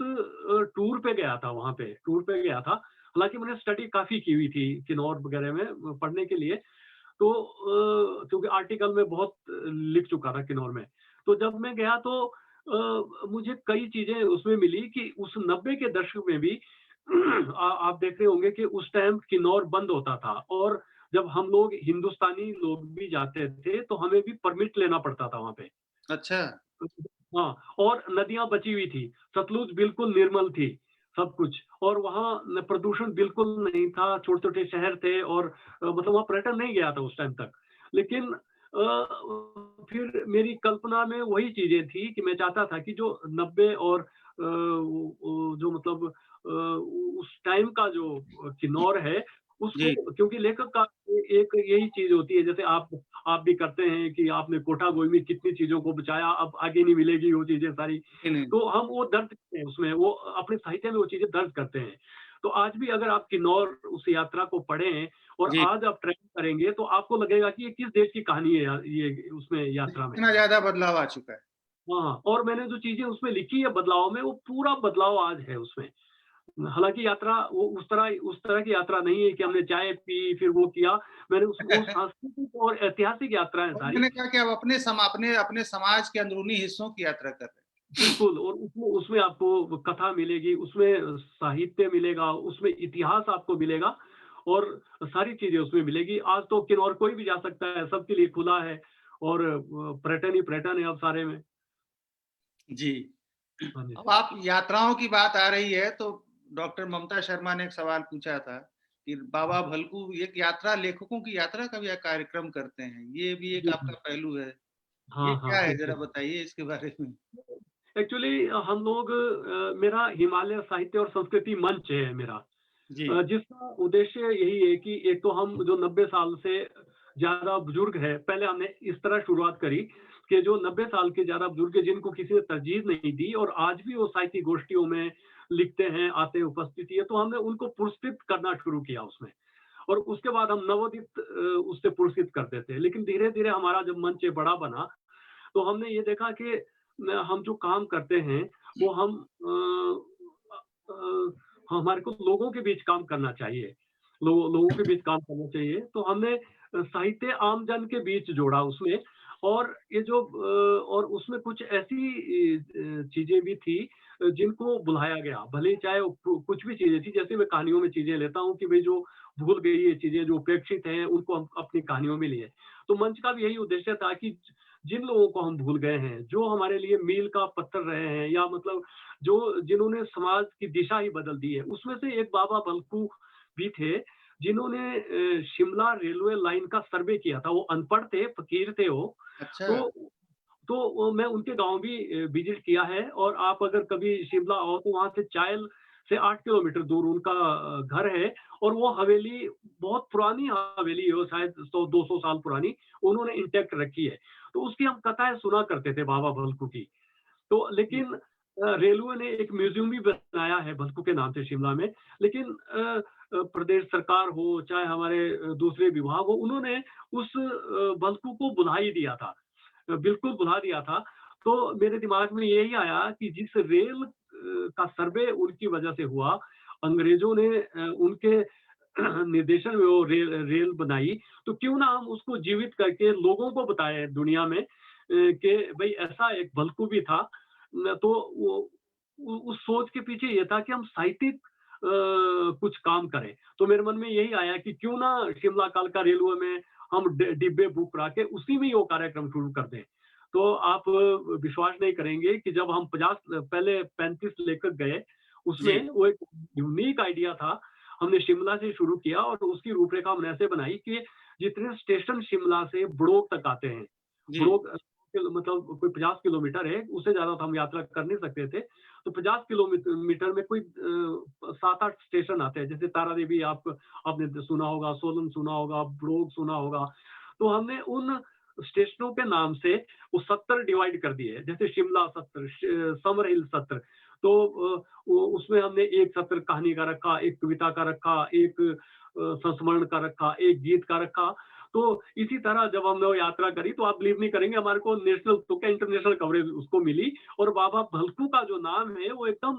टूर पे गया था, वहाँ पे टूर पे गया था। हालाँकि मैंने स्टडी काफ़ी की हुई थी किन्नौर वगैरह में पढ़ने के लिए, तो क्योंकि आर्टिकल में बहुत लिख चुका था किन्नौर में। तो जब मैं गया तो मुझे कई चीज़ें उसमें मिली कि उस 90 के दशक में भी आप देख रहे होंगे कि उस टाइम किन्नौर बंद होता था, और जब हम लोग हिंदुस्तानी लोग भी जाते थे, तो हमें भी परमिट लेना पड़ता था वहाँ पे। अच्छा, हाँ, और नदियाँ बची हुई थी, सतलुज बिल्कुल निर्मल थी, सब कुछ, और वहाँ न प्रदूषण बिल्कुल नहीं था, छोटे-छोटे शहर थे, और मतलब वहाँ पर्यटन नहीं गया था उस टाइम तक। लेकिन फिर मेरी कल्पना में वही चीज़ें थी कि मैं चाहता था कि जो 90 और वो जो मतलब उस टाइम का जो किन्नौर है, उसको, जी, क्योंकि लेखक का एक यही चीज़ होती है, जैसे आप भी करते हैं कि आपने कोटा-गोई में कितनी चीज़ों को बचाया, अब आगे नहीं मिलेगी वो चीज़ें सारी। नहीं, नहीं, तो हम वो दर्ज करते हैं उसमें, वो अपने साहित्य में वो चीज़ें दर्ज करते हैं। तो आज भी अगर आप किन्नौर उस यात्रा को पढ़ें और जी, आज आप ट्रैवल करेंगे, तो आपको लगेगा कि ये किस देश की कहानी है यार, ये उसमें यात्रा में। इतना ज़्यादा बदलाव आ चुका है। हाँ, और मैंने जो चीज़ें उसमें लिखी है बदलाव में, वो पूरा बदलाव आज है उसमें। हालाँकि यात्रा वो उस तरह की यात्रा नहीं है कि हमने चाय पी, फिर वो किया। मैंने उस वो सांस्कृतिक और ऐतिहासिक यात्रा है और सारी। मैंने कहा कि आप अपने समाज के अंदरूनी हिस्सों की यात्रा कर रहे हैं। बिल्कुल, और उसमें उसमें आपको कथा मिलेगी, उसमें साहित्य मिलेगा, उसमें इतिहास आपको मिलेगा, और सारी चीज़ें उसमें मिलेगी। आज तो किन्नौर कोई भी जा सकता है, सबके लिए खुला है, और पर्यटन ही पर्यटन है अब सारे में। जी। हाँ जी। अब आप यात्राओं की बात आ रही है तो डॉक्टर ममता शर्मा ने एक सवाल पूछा था कि बाबा भलकू एक यात्रा, लेखकों की यात्रा का भी एक कार्यक्रम करते हैं। ये भी एक जी, आपका जी। पहलू है। ये हाँ, हाँ, क्या है, ज़रा बिल्कुल। बताइए इसके बारे में? एक्चुअली हम लोग मेरा हिमालय साहित्य और संस्कृति मंच है मेरा। जी। जिसका उद्देश्य यही है कि एक तो हम जो 90 साल से ज़्यादा बुजुर्ग हैं, पहले हमने इस तरह शुरुआत करी कि जो 90 साल के ज़्यादा बुजुर्ग हैं, जिनको किसी ने तरजीह नहीं दी और आज भी वो साहित्यिक गोष्ठियों में लिखते हैं, आते हैं, उपस्थिति है, तो हमने उनको पुरस्कृत करना शुरू किया उसमें। और उसके बाद हम नवोदित उससे पुरस्कृत करते थे। लेकिन धीरे-धीरे हमारा जब मंच बड़ा बना, तो हमने ये देखा कि हम जो काम करते हैं, वो हमारे को लोगों के बीच काम करना चाहिए। लोगों के बीच काम करना चाहिए। तो हमने साहित्य आम जन के बीच जोड़ा उसमें, और ये जो और उसमें कुछ ऐसी चीज़ें भी थी जिनको बुलाया गया। भले ही चाहे वो कुछ भी चीज़ें थी, जैसे मैं कहानियों में चीज़ें लेता हूँ कि भई जो भूल गई ये चीज़ें, जो उपेक्षित हैं, उनको हम अपनी कहानियों में लिए। तो मंच का भी यही उद्देश्य था कि जिन लोगों को हम भूल गए हैं, जो हमारे लिए मील का पत्थर रहे हैं, या मतलब जो जिन्होंने समाज की दिशा ही बदल दी है, उसमें से एक बाबा बल्कू भी थे, जिन्होंने शिमला रेलवे लाइन का सर्वे किया था। वो अनपढ़ थे, फ़कीर थे वो। अच्छा, तो मैं उनके गाँव भी विज़िट किया है, और आप अगर कभी शिमला आओ तो वहाँ से चायल से 8 किलोमीटर दूर उनका घर है, और वो हवेली बहुत पुरानी हवेली है, वो शायद 100-200 साल पुरानी, उन्होंने इंटैक्ट रखी है। तो उसकी हम कथाएँ सुना करते थे बाबा भलकू की। तो जी, लेकिन रेलवे ने एक म्यूज़ियम भी बनाया है भलकू के नाम से शिमला में। लेकिन प्रदेश सरकार हो, चाहे हमारे दूसरे विभाग हो, उन्होंने उस भलकू को भुला ही दिया था। बिल्कुल भुला दिया था। तो मेरे दिमाग में यही आया कि जिस रेल का सर्वे उनकी वजह से हुआ, अंग्रेज़ों ने उनके निर्देशन में वो रेल बनाई, तो क्यों ना हम उसको जीवित करके लोगों को बताएँ दुनिया में कि भई ऐसा एक भलकू भी था। न तो वो उ उस सोच के पीछे ये था कि हम साहित्यिक कुछ काम करें। तो मेरे मन में यही आया कि क्यों ना शिमला कालका रेलवे में हम डिब्बे बुक करा के उसी में ही वो कार्यक्रम शुरू कर दें। तो आप विश्वास नहीं करेंगे कि जब हम 50 पहले 35 लेकर गए, जी, उसमें वो एक यूनिक आइडिया था। हमने शिमला से शुरू किया और उसकी रूपरेखा हमने ऐसे बनाई कि जितने स्टेशन शिमला से बड़ोग तक आते हैं, जी, बड़ोग मतलब कोई 50 किलोमीटर है, उससे ज़्यादा तो हम यात्रा कर नहीं सकते थे। तो 50 मीटर में कोई 7-8 स्टेशन आते हैं, जैसे तारा देवी आपने सुना होगा, सोलन सुना होगा, बड़ोग सुना होगा। तो हमने उन स्टेशनों के नाम से वो 70 डिवाइड कर दिए, जैसे शिमला 70, समर हिल 70। तो उसमें हमने एक सत्र कहानी का रखा, एक कविता का रखा, एक संस्मरण का रखा, एक गीत का रखा। तो इसी तरह जब हमने वो यात्रा करी तो आप बिलीव नहीं करेंगे, हमारे को नेशनल तो क्या इंटरनेशनल कवरेज उसको मिली। और बाबा भलकू का जो नाम है वो एकदम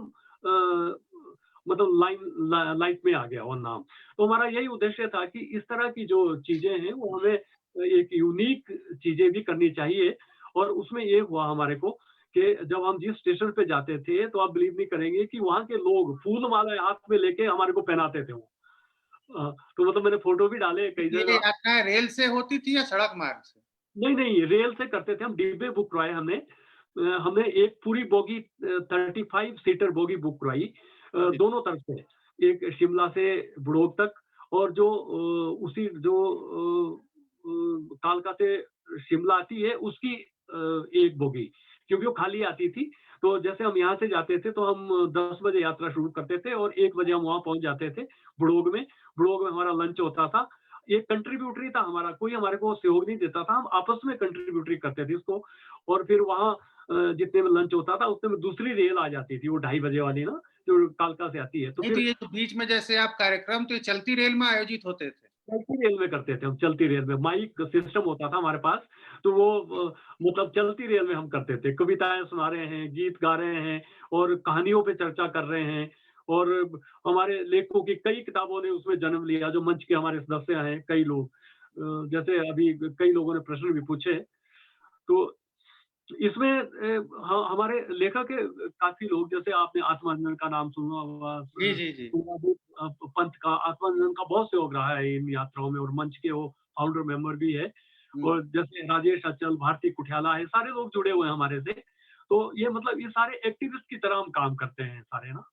मतलब लाइट में आ गया वो नाम। तो हमारा यही उद्देश्य था कि इस तरह की जो चीजें हैं वो हमें एक यूनिक चीजें भी करनी चाहिए। और उसमें ये हुआ हमारे को कि जब हम जिस स्टेशन पे जाते थे तो आप बिलीव नहीं करेंगे कि वहाँ के लोग फूल माला हाथ में लेके हमारे को पहनाते थे वो। तो मतलब मैंने फोटो भी डाले कई ये जगह। यात्राएँ रेल से होती थी या सड़क मार्ग से? नहीं, नहीं, रेल से करते थे हम, डिब्बे बुक करवाए हमने। हमने एक पूरी बोगी 35 सीटर बोगी बुक करवाई जी, दोनों तरफ से। एक शिमला से बड़ोग तक और जो उसी जो कालका से शिमला आती है उसकी एक बोगी, क्योंकि वो खाली आती थी। तो जैसे हम यहाँ से जाते थे तो हम 10 बजे यात्रा शुरू करते थे और 1 बजे हम वहाँ पहुँच जाते थे बड़ोग में। बड़ोग में हमारा लंच होता था। एक कंट्रीब्यूटरी था हमारा, कोई हमारे को सहयोग नहीं देता था, हम आपस में कंट्रीब्यूटरी करते थे इसको। और फिर वहाँ जितने में लंच होता था उतने में दूसरी रेल आ जाती थी, वो 2:30 बजे वाली ना, जो कालका से आती है। तो नहीं तो फिर ये जो बीच में जैसे आप कार्यक्रम तो ये चलती रेल में आयोजित होते थे? चलती रेल में करते थे हम, चलती रेल में माइक सिस्टम होता था हमारे पास। तो वो मतलब चलती रेल में हम करते थे, कविताएं सुना रहे हैं, गीत गा रहे हैं और कहानियों पे चर्चा कर रहे हैं। और हमारे लेखकों की कई किताबों ने उसमें जन्म लिया, जो मंच के हमारे सदस्य हैं कई लोग। जैसे अभी कई लोगों ने प्रश्न भी पूछे। तो इसमें हमारे लेखक काफ़ी लोग, जैसे आपने आत्मानंदन का नाम सुना होगा, जी, जी, जी। पंत का, आत्मानंदन का बहुत सहयोग रहा है इन यात्राओं में और मंच के वो फाउंडर मेंबर भी है। हुँ, और जैसे राजेश अचल, भारती कुठियाला है, सारे लोग जुड़े हुए हैं हमारे से। तो ये मतलब ये सारे एक्टिविस्ट की तरह हम काम करते हैं सारे ना,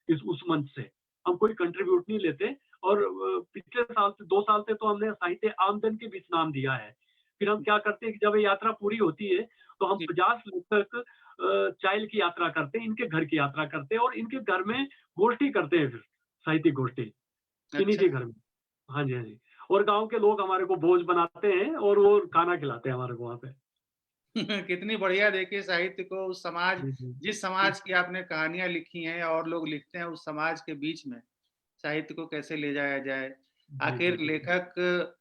उस मंच से। हम कोई कंट्रीब्यूट नहीं लेते। और पिछले साल से 2 साल से तो हमने साहित्य आमदन के बीच नाम दिया है। फिर हम क्या करते हैं कि जब ये यात्रा पूरी होती है तो हम जी, 50 लेखक चाइल की यात्रा करते हैं, इनके घर की यात्रा करते हैं और इनके घर में गोष्ठी करते हैं फिर, साहित्यिक गोष्ठी, इन्हीं अच्छा। के घर में। हाँ जी, हाँ जी। और गाँव के लोग हमारे को भोज बनाते हैं और वो खाना खिलाते हैं हमारे को वहाँ पे। कितनी बढ़िया देखिए साहित्य को उस समाज जी, जी। जिस जी, समाज की आपने कहानियाँ लिखी हैं और लोग लिखते हैं उस समाज के बीच में साहित्य को कैसे ले जाया जाए। जी, जी, आखिर जी। लेखक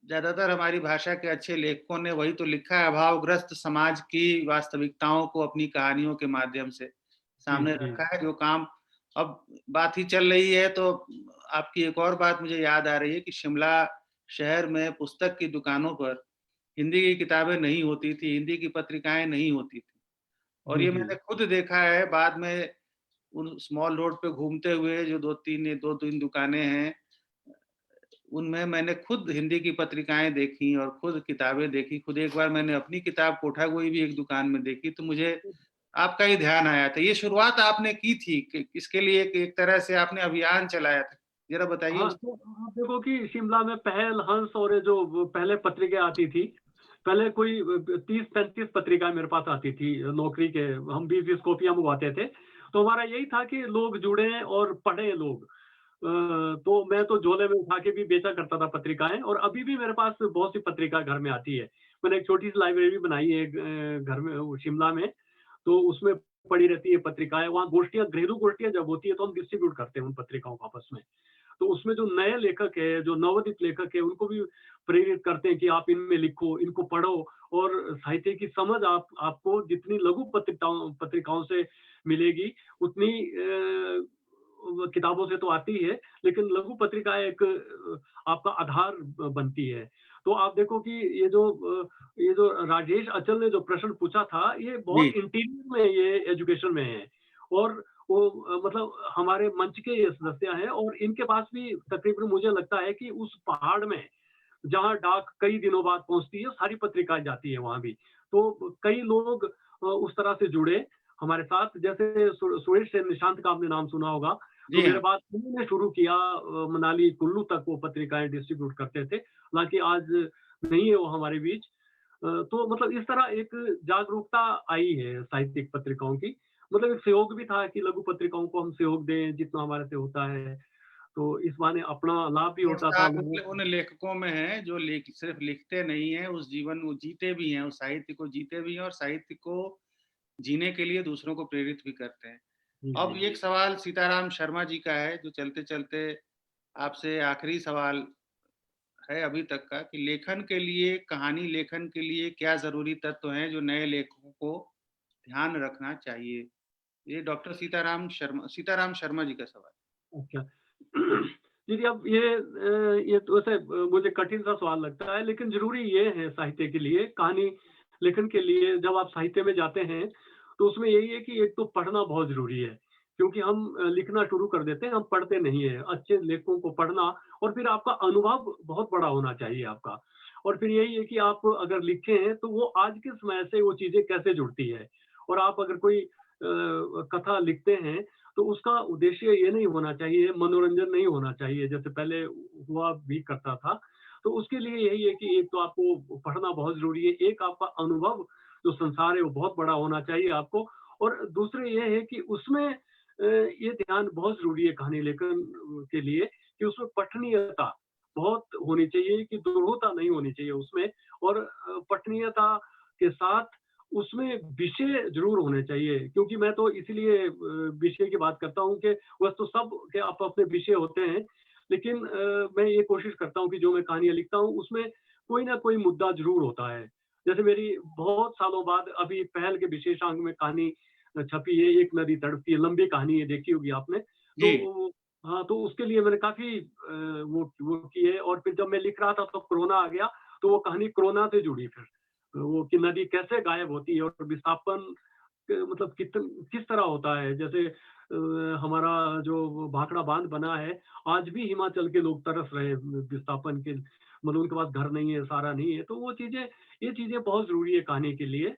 ज़्यादातर हमारी भाषा के अच्छे लेखकों ने वही तो लिखा है, अभावग्रस्त समाज की वास्तविकताओं को अपनी कहानियों के माध्यम से जी, सामने जी। रखा है, जो काम अब बात ही चल रही है तो आपकी एक और बात मुझे याद आ रही है कि शिमला शहर में पुस्तक की दुकानों पर हिंदी की किताबें नहीं होती थी, हिंदी की पत्रिकाएँ नहीं होती थी और जी, ये जी। मैंने खुद देखा है बाद में उन स्मॉल रोड पे घूमते हुए जो 2-3 दुकानें हैं, उनमें मैंने खुद हिंदी की पत्रिकाएँ देखी और खुद किताबें देखी। खुद एक बार मैंने अपनी किताब कोठा-गोई भी एक दुकान में देखी, तो मुझे आपका ही ध्यान आया था। ये शुरुआत आपने की थी कि इसके लिए एक एक तरह से आपने अभियान चलाया था। ज़रा बताइए हाँ, उस तो आप देखो कि शिमला में पहल, हंस और ये जो वो पहले पत्रिकाएँ आती थी, पहले कोई 30-35 पत्रिकाएँ मेरे पास आती थी नौकरी के, हम 20-20 कॉपियाँ मँगवाते थे। तो हमारा यही था कि लोग जुड़ें और पढ़ें लोग। तो मैं तो झोले में उठा के भी बेचा करता था पत्रिकाएँ और अभी भी मेरे पास बहुत सी पत्रिका घर में आती है। मैंने एक छोटी-सी लाइब्रेरी बनाई है घर में वो शिमला में, तो उसमें पड़ी रहती है पत्रिकाएँ। वहाँ गोष्ठियाँ, घरेलू गोष्ठियाँ जब होती है तो हम डिस्ट्रीब्यूट करते हैं उन पत्रिकाओं को आपस में। तो उसमें जो नए लेखक है, जो नवोदित लेखक है, उनको भी प्रेरित करते हैं कि आप इनमें लिखो, इनको पढ़ो। और साहित्य की समझ आपको जितनी लघु पत्रिकाओं पत्रिकाओं से मिलेगी, उतनी किताबों से तो आती ही है, लेकिन लघु पत्रिकाएँ एक आपका आधार बनती है। तो आप देखो कि ये जो राजेश अचल ने जो प्रश्न पूछा था, ये जी, बहुत इंटीरियर में ये एजुकेशन में है। और वो मतलब हमारे मंच के ये सदस्य हैं और इनके पास भी तकरीबन मुझे लगता है कि उस पहाड़ में जहाँ डाक कई दिनों बाद पहुंचती है, सारी पत्रिकाएं जाती है वहां भी। तो कई लोग उस तरह से जुड़े हमारे साथ, जैसे सुरेश सेन निशांत का आपने नाम सुना होगा। तो जी मेरे हाँ। बाद उन्होंने शुरू किया, मनाली कुल्लू तक वो पत्रिकाएं डिस्ट्रीब्यूट करते थे, हालांकि आज नहीं है वो हमारे बीच। तो मतलब इस तरह एक जागरूकता आई है साहित्यिक पत्रिकाओं की। मतलब एक सहयोग भी था कि लघु पत्रिकाओं को हम सहयोग दें जितना हमारे से होता है, तो इस बहाने अपना लाभ भी और होता था साहब लोगों उन लेखकों में हैं जो सिर्फ लिखते नहीं हैं, उस जीवन वो जीते भी हैं, उस साहित्य को जीते भी हैं और साहित्य को जीने के लिए दूसरों को प्रेरित भी करते हैं। जी, अब जी। एक सवाल सीताराम शर्मा जी का है जो चलते-चलते आपसे आखिरी सवाल है अभी तक का कि लेखन के लिए, कहानी लेखन के लिए क्या ज़रूरी तत्व हैं जो नए लेखकों को ध्यान रखना चाहिए? ये डॉक्टर सीताराम शर्मा जी का सवाल अच्छा। जी, जी, अब ये तो वैसे मुझे कठिन सा सवाल लगता है, लेकिन ज़रूरी ये है साहित्य के लिए, कहानी लेखन के लिए जब आप साहित्य में जाते हैं, तो उसमें यही है कि एक तो पढ़ना बहुत ज़रूरी है, क्योंकि हम लिखना शुरू कर देते हैं, हम पढ़ते नहीं हैं। अच्छे लेखकों को पढ़ना और फिर आपका अनुभव बहुत बड़ा होना चाहिए आपका। और फिर यही है कि आप अगर लिखे हैं, तो वो आज के समय से वो चीज़ें कैसे जुड़ती है। और आप अगर कोई कथा लिखते हैं, तो उसका उद्देश्य ये नहीं होना चाहिए, मनोरंजन नहीं होना चाहिए, जैसे पहले हुआ भी करता था। तो उसके लिए यही है कि एक तो आपको पढ़ना बहुत ज़रूरी है, एक आपका अनुभव जो संसार है वो बहुत बड़ा होना चाहिए आपको, और दूसरे ये है कि उसमें ये ध्यान बहुत ज़रूरी है कहानी लेखन के लिए कि उसमें पठनीयता बहुत होनी चाहिए, कि दुरूहता नहीं होनी चाहिए उसमें, और पठनीयता के साथ उसमें विषय ज़रूर होने चाहिए, क्योंकि मैं तो इसीलिए विषय की बात करता हूँ कि वैसे तो सब के अपने विषय होते हैं, लेकिन मैं ये कोशिश करता हूँ कि जो मैं कहानियाँ लिखता हूँ, उसमें कोई ना कोई मुद्दा ज़रूर होता है। जैसे मेरी बहुत सालों बाद अभी पहल के विशेषांक में कहानी छपी है, एक नदी तड़पती है, लंबी कहानी है, देखी होगी आपने। जी, तो हाँ, तो उसके लिए मैंने काफ़ी वो की है, और फिर जब मैं लिख रहा था तो कोरोना आ गया, तो वो कहानी कोरोना से जुड़ी फिर। वो कि नदी कैसे गायब होती है और विस्थापन मतलब किस तरह होता है, जैसे हमारा जो भाखड़ा बांध बना है, आज भी हिमाचल के लोग तरस रहे हैं विस्थापन के, मतलब उनके पास घर नहीं है, सारा नहीं है। तो वो चीजें, ये चीजें बहुत जरूरी है कहानी के लिए,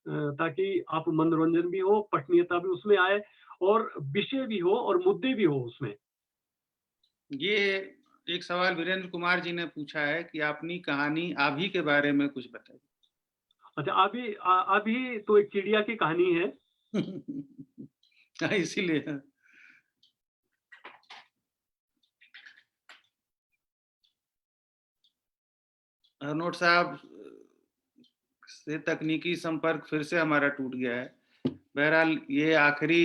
ताकि आप मनोरंजन भी हो, पठनीयता भी उसमें आए, और विषय भी हो और मुद्दे भी हो उसमें। ये एक सवाल वीरेंद्र कुमार जी ने पूछा है कि अपनी कहानी आभी के बारे में कुछ बताइए। अच्छा, अभी तो एक चिड़िया की कहानी है। हाँ, इसीलिए हरनोट साहब से तकनीकी संपर्क फिर से हमारा टूट गया है। बहरहाल ये आखिरी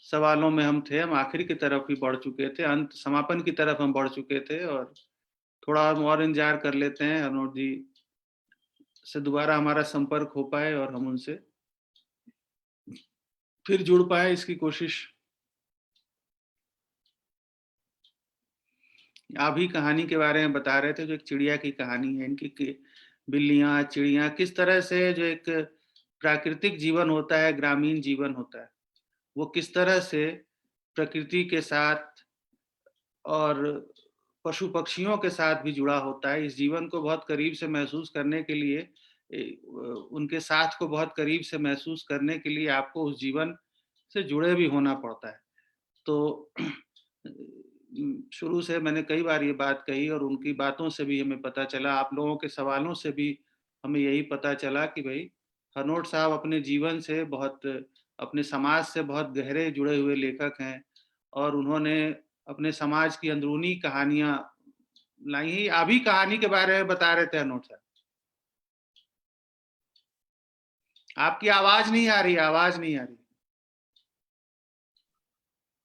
सवालों में हम थे, हम आखिरी की तरफ ही बढ़ चुके थे, अंत समापन की तरफ हम बढ़ चुके थे और थोड़ा हम और इंतज़ार कर लेते हैं हरनोट जी से दोबारा हमारा संपर्क हो पाए और हम उनसे फिर जुड़ पाए, इसकी कोशिश आप ही कहानी के बारे में बता रहे थे, जो एक चिड़िया की कहानी है, इनकी बिल्लियाँ, चिड़ियाँ किस तरह से जो एक प्राकृतिक जीवन होता है, ग्रामीण जीवन होता है, वो किस तरह से प्रकृति के साथ और पशु-पक्षियों के साथ भी जुड़ा होता है। इस जीवन को बहुत करीब से महसूस करने के लिए उनके साथ को बहुत करीब से महसूस करने के लिए आपको उस जीवन से जुड़े भी होना पड़ता है। तो शुरू से मैंने कई बार ये बात कही और उनकी बातों से भी हमें पता चला, आप लोगों के सवालों से भी हमें यही पता चला कि भई हरनोट साहब अपने जीवन से बहुत अपने समाज से बहुत गहरे जुड़े हुए लेखक हैं और उन्होंने अपने समाज की अंदरूनी कहानियाँ लाई हैं। आप ही कहानी के बारे में बता रहे थे हरनोट साहब। आपकी आवाज़ नहीं आ रही, आवाज़ नहीं आ रही।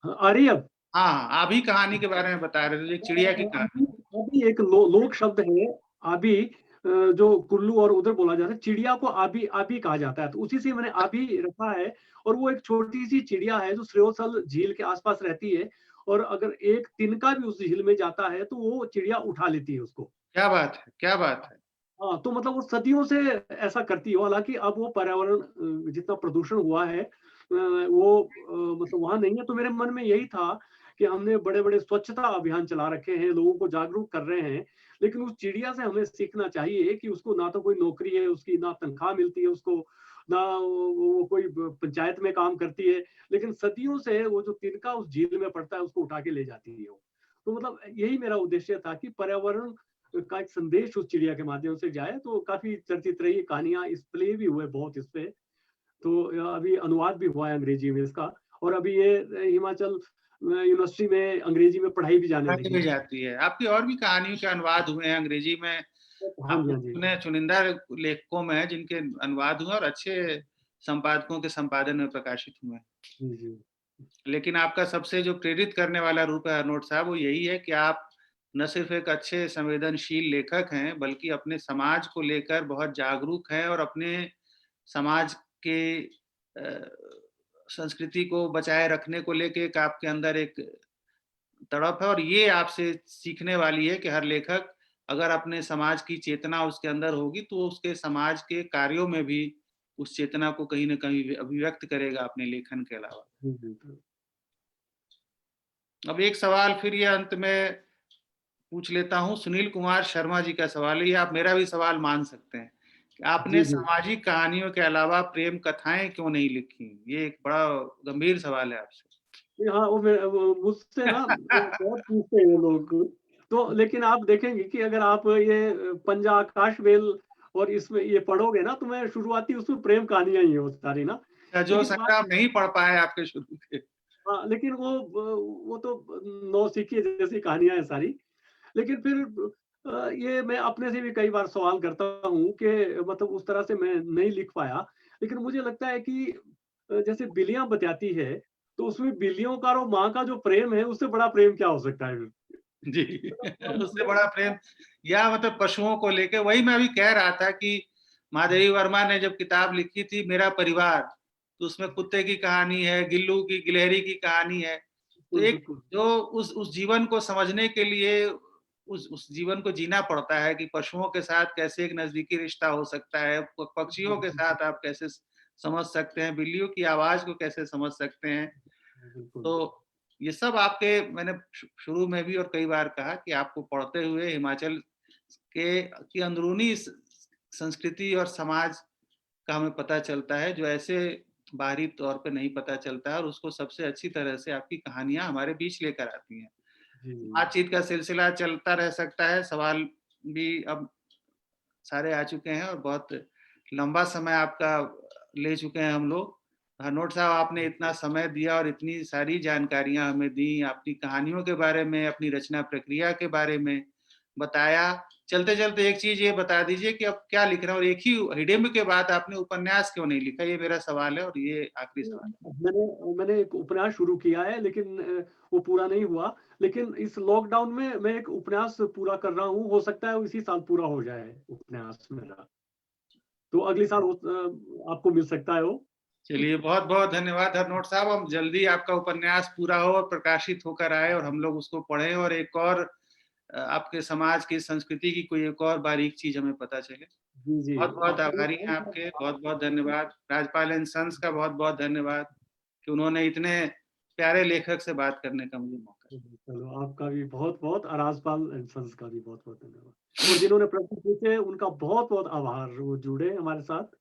हाँ, आ रही है अब? हाँ, हाँ, आप ही कहानी के बारे में बता रहे थे, जो एक चिड़िया की कहानी। अभी अभी एक लोक शब्द है, आबी, जो कुल्लू और उधर बोला जाता है, चिड़िया को आबी आबी कहा जाता है, तो उसी से मैंने आबी रखा है। और वो एक छोटी-सी चिड़िया है जो श्रेयोसल झील के आस-पास रहती है, और अगर एक तिनका भी उस झील में जाता है, तो वो चिड़िया उठा लेती है उसको। क्या बात है! क्या बात है! हाँ, तो मतलब वो सदियों से ऐसा करती हो, हालाँकि अब वो पर्यावरण जितना प्रदूषण हुआ है, वो मतलब वहाँ नहीं है। तो मेरे मन में यही था कि हमने बड़े-बड़े स्वच्छता अभियान चला रखे हैं, लोगों को जागरूक कर रहे हैं, लेकिन उस चिड़िया से हमें सीखना चाहिए कि उसको ना तो कोई नौकरी है, उसकी ना तनख्वाह मिलती है उसको, ना वो कोई पंचायत में काम करती है, लेकिन सदियों से वो जो तिनका उस झील में पड़ता है उसको उठा के ले जाती है वो। तो मतलब यही मेरा उद्देश्य था कि पर्यावरण का एक संदेश उस चिड़िया के माध्यम से जाए। तो काफ़ी चर्चित रही कहानियाँ, इस प्ले भी हुए बहुत इस पे। तो अभी अनुवाद भी हुआ है अंग्रेजी में इसका, और अभी ये हिमाचल यूनिवर्सिटी में अंग्रेजी में पढ़ाई भी जाने पढ़ाई लगी भी है। जाती है। आपकी और भी कहानियों के अनुवाद हुए हैं अंग्रेजी में। हाँ जी, आपने हाँ जी। चुनिंदा लेखकों में हैं जिनके अनुवाद हुए और अच्छे संपादकों के संपादन में प्रकाशित हुए हैं। जी, जी। लेकिन आपका सबसे जो प्रेरित करने वाला रूप है हरनोट साहब, वो यही है कि आप न सिर्फ़ एक अच्छे संवेदनशील लेखक हैं, बल्कि अपने समाज को लेकर बहुत जागरूक हैं और अपने समाज के संस्कृति को बचाए रखने को लेके एक आपके अंदर एक तड़प है और ये आपसे सीखने वाली है कि हर लेखक अगर अपने समाज की चेतना उसके अंदर होगी, तो उसके समाज के कार्यों में भी उस चेतना को कहीं न कहीं अभिव्यक्त करेगा अपने लेखन के अलावा। जी, बिल्कुल। अब एक सवाल फिर ये अंत में पूछ लेता हूँ, सुनील कुमार शर्मा जी का सवाल है, ये आप मेरा भी सवाल मान सकते हैं कि आपने जी, जी। सामाजिक कहानियों के अलावा प्रेम कथाएँ क्यों नहीं लिखी? ये एक बड़ा गंभीर सवाल है आपसे। जी, हाँ, वो मुझसे ना वो बहुत पूछते हैं लोग। तो लेकिन आप देखेंगे कि अगर आप ये पंजा आकाश बेल और इसमें ये पढ़ोगे ना, तो मैं शुरुआती उसमें प्रेम कहानियाँ ही हैं वो सारी ना। जो लेकिन बात, संग्राम नहीं पढ़ पाए आपके शुरू के। हाँ, लेकिन वो तो नौसिखिए जैसी कहानियाँ हैं सारी। लेकिन फिर ये मैं अपने से भी कई बार सवाल करता हूँ कि मतलब उस तरह से मैं नहीं लिख पाया। लेकिन मुझे लगता है कि जैसे बिल्लियाँ बतियाती है, तो उसमें बिल्लियों का और माँ का जो प्रेम है, उससे बड़ा प्रेम क्या हो सकता है फिर? जी, मतलब उससे बड़ा प्रेम या मतलब पशुओं को लेके वही मैं अभी कह रहा था कि महादेवी वर्मा ने जब किताब लिखी थी मेरा परिवार, तो उसमें कुत्ते की कहानी है, गिल्लू की, गिलहरी की कहानी है। तो बिल्कुल, एक बिल्कुल। जो उस जीवन को समझने के लिए उस जीवन को जीना पड़ता है कि पशुओं के साथ कैसे एक नज़दीकी रिश्ता हो सकता है, प पक्षियों के साथ आप कैसे समझ सकते हैं, बिल्लियों की आवाज़ को कैसे समझ सकते हैं। बिल्कुल। तो ये सब आपके मैंने शुरू में भी और कई बार कहा कि आपको पढ़ते हुए हिमाचल के की अंदरूनी संस्कृति और समाज का हमें पता चलता है, जो ऐसे बाहरी तौर पे नहीं पता चलता है और उसको सबसे अच्छी तरह से आपकी कहानियाँ हमारे बीच लेकर आती हैं। जी, जी। बातचीत का सिलसिला चलता रह सकता है, सवाल भी अब सारे आ चुके हैं और बहुत लंबा समय आपका ले चुके हैं हम लोग। हरनोट साहब आपने इतना समय दिया और इतनी सारी जानकारियाँ हमें दी, अपनी कहानियों के बारे में, अपनी रचना प्रक्रिया के बारे में बताया। चलते-चलते एक चीज़ ये बता दीजिए कि अब क्या लिख रहे हैं और एक ही हिडिंब के बाद आपने उपन्यास क्यों नहीं लिखा? ये मेरा सवाल है और ये आखिरी सवाल है। मैंने मैंने एक उपन्यास शुरू किया है, लेकिन वो पूरा नहीं हुआ। लेकिन इस लॉकडाउन में मैं एक उपन्यास पूरा कर रहा हूँ, हो सकता है वो इसी साल पूरा हो जाए उपन्यास मेरा। तो अगले साल आपको मिल सकता है वो। चलिए बहुत-बहुत धन्यवाद हरनोट साहब। हम जल्दी आपका उपन्यास पूरा हो और प्रकाशित होकर आए और हम लोग उसको पढ़ें और एक और आपके समाज की संस्कृति की कोई एक और बारीक चीज़ हमें पता चले। जी, जी। बहुत-बहुत आपका भी आभारी हैं आपके, बहुत-बहुत धन्यवाद। राजपाल एंड सन्स का बहुत-बहुत धन्यवाद कि उन्होंने इतने प्यारे लेखक से बात करने का मुझे मौका चलो, आपका भी बहुत-बहुत और राजपाल एंड सन्स का भी बहुत-बहुत धन्यवाद। और जिन्होंने प्रश्न पूछे, उनका बहुत-बहुत आभार, वो जुड़े हमारे साथ।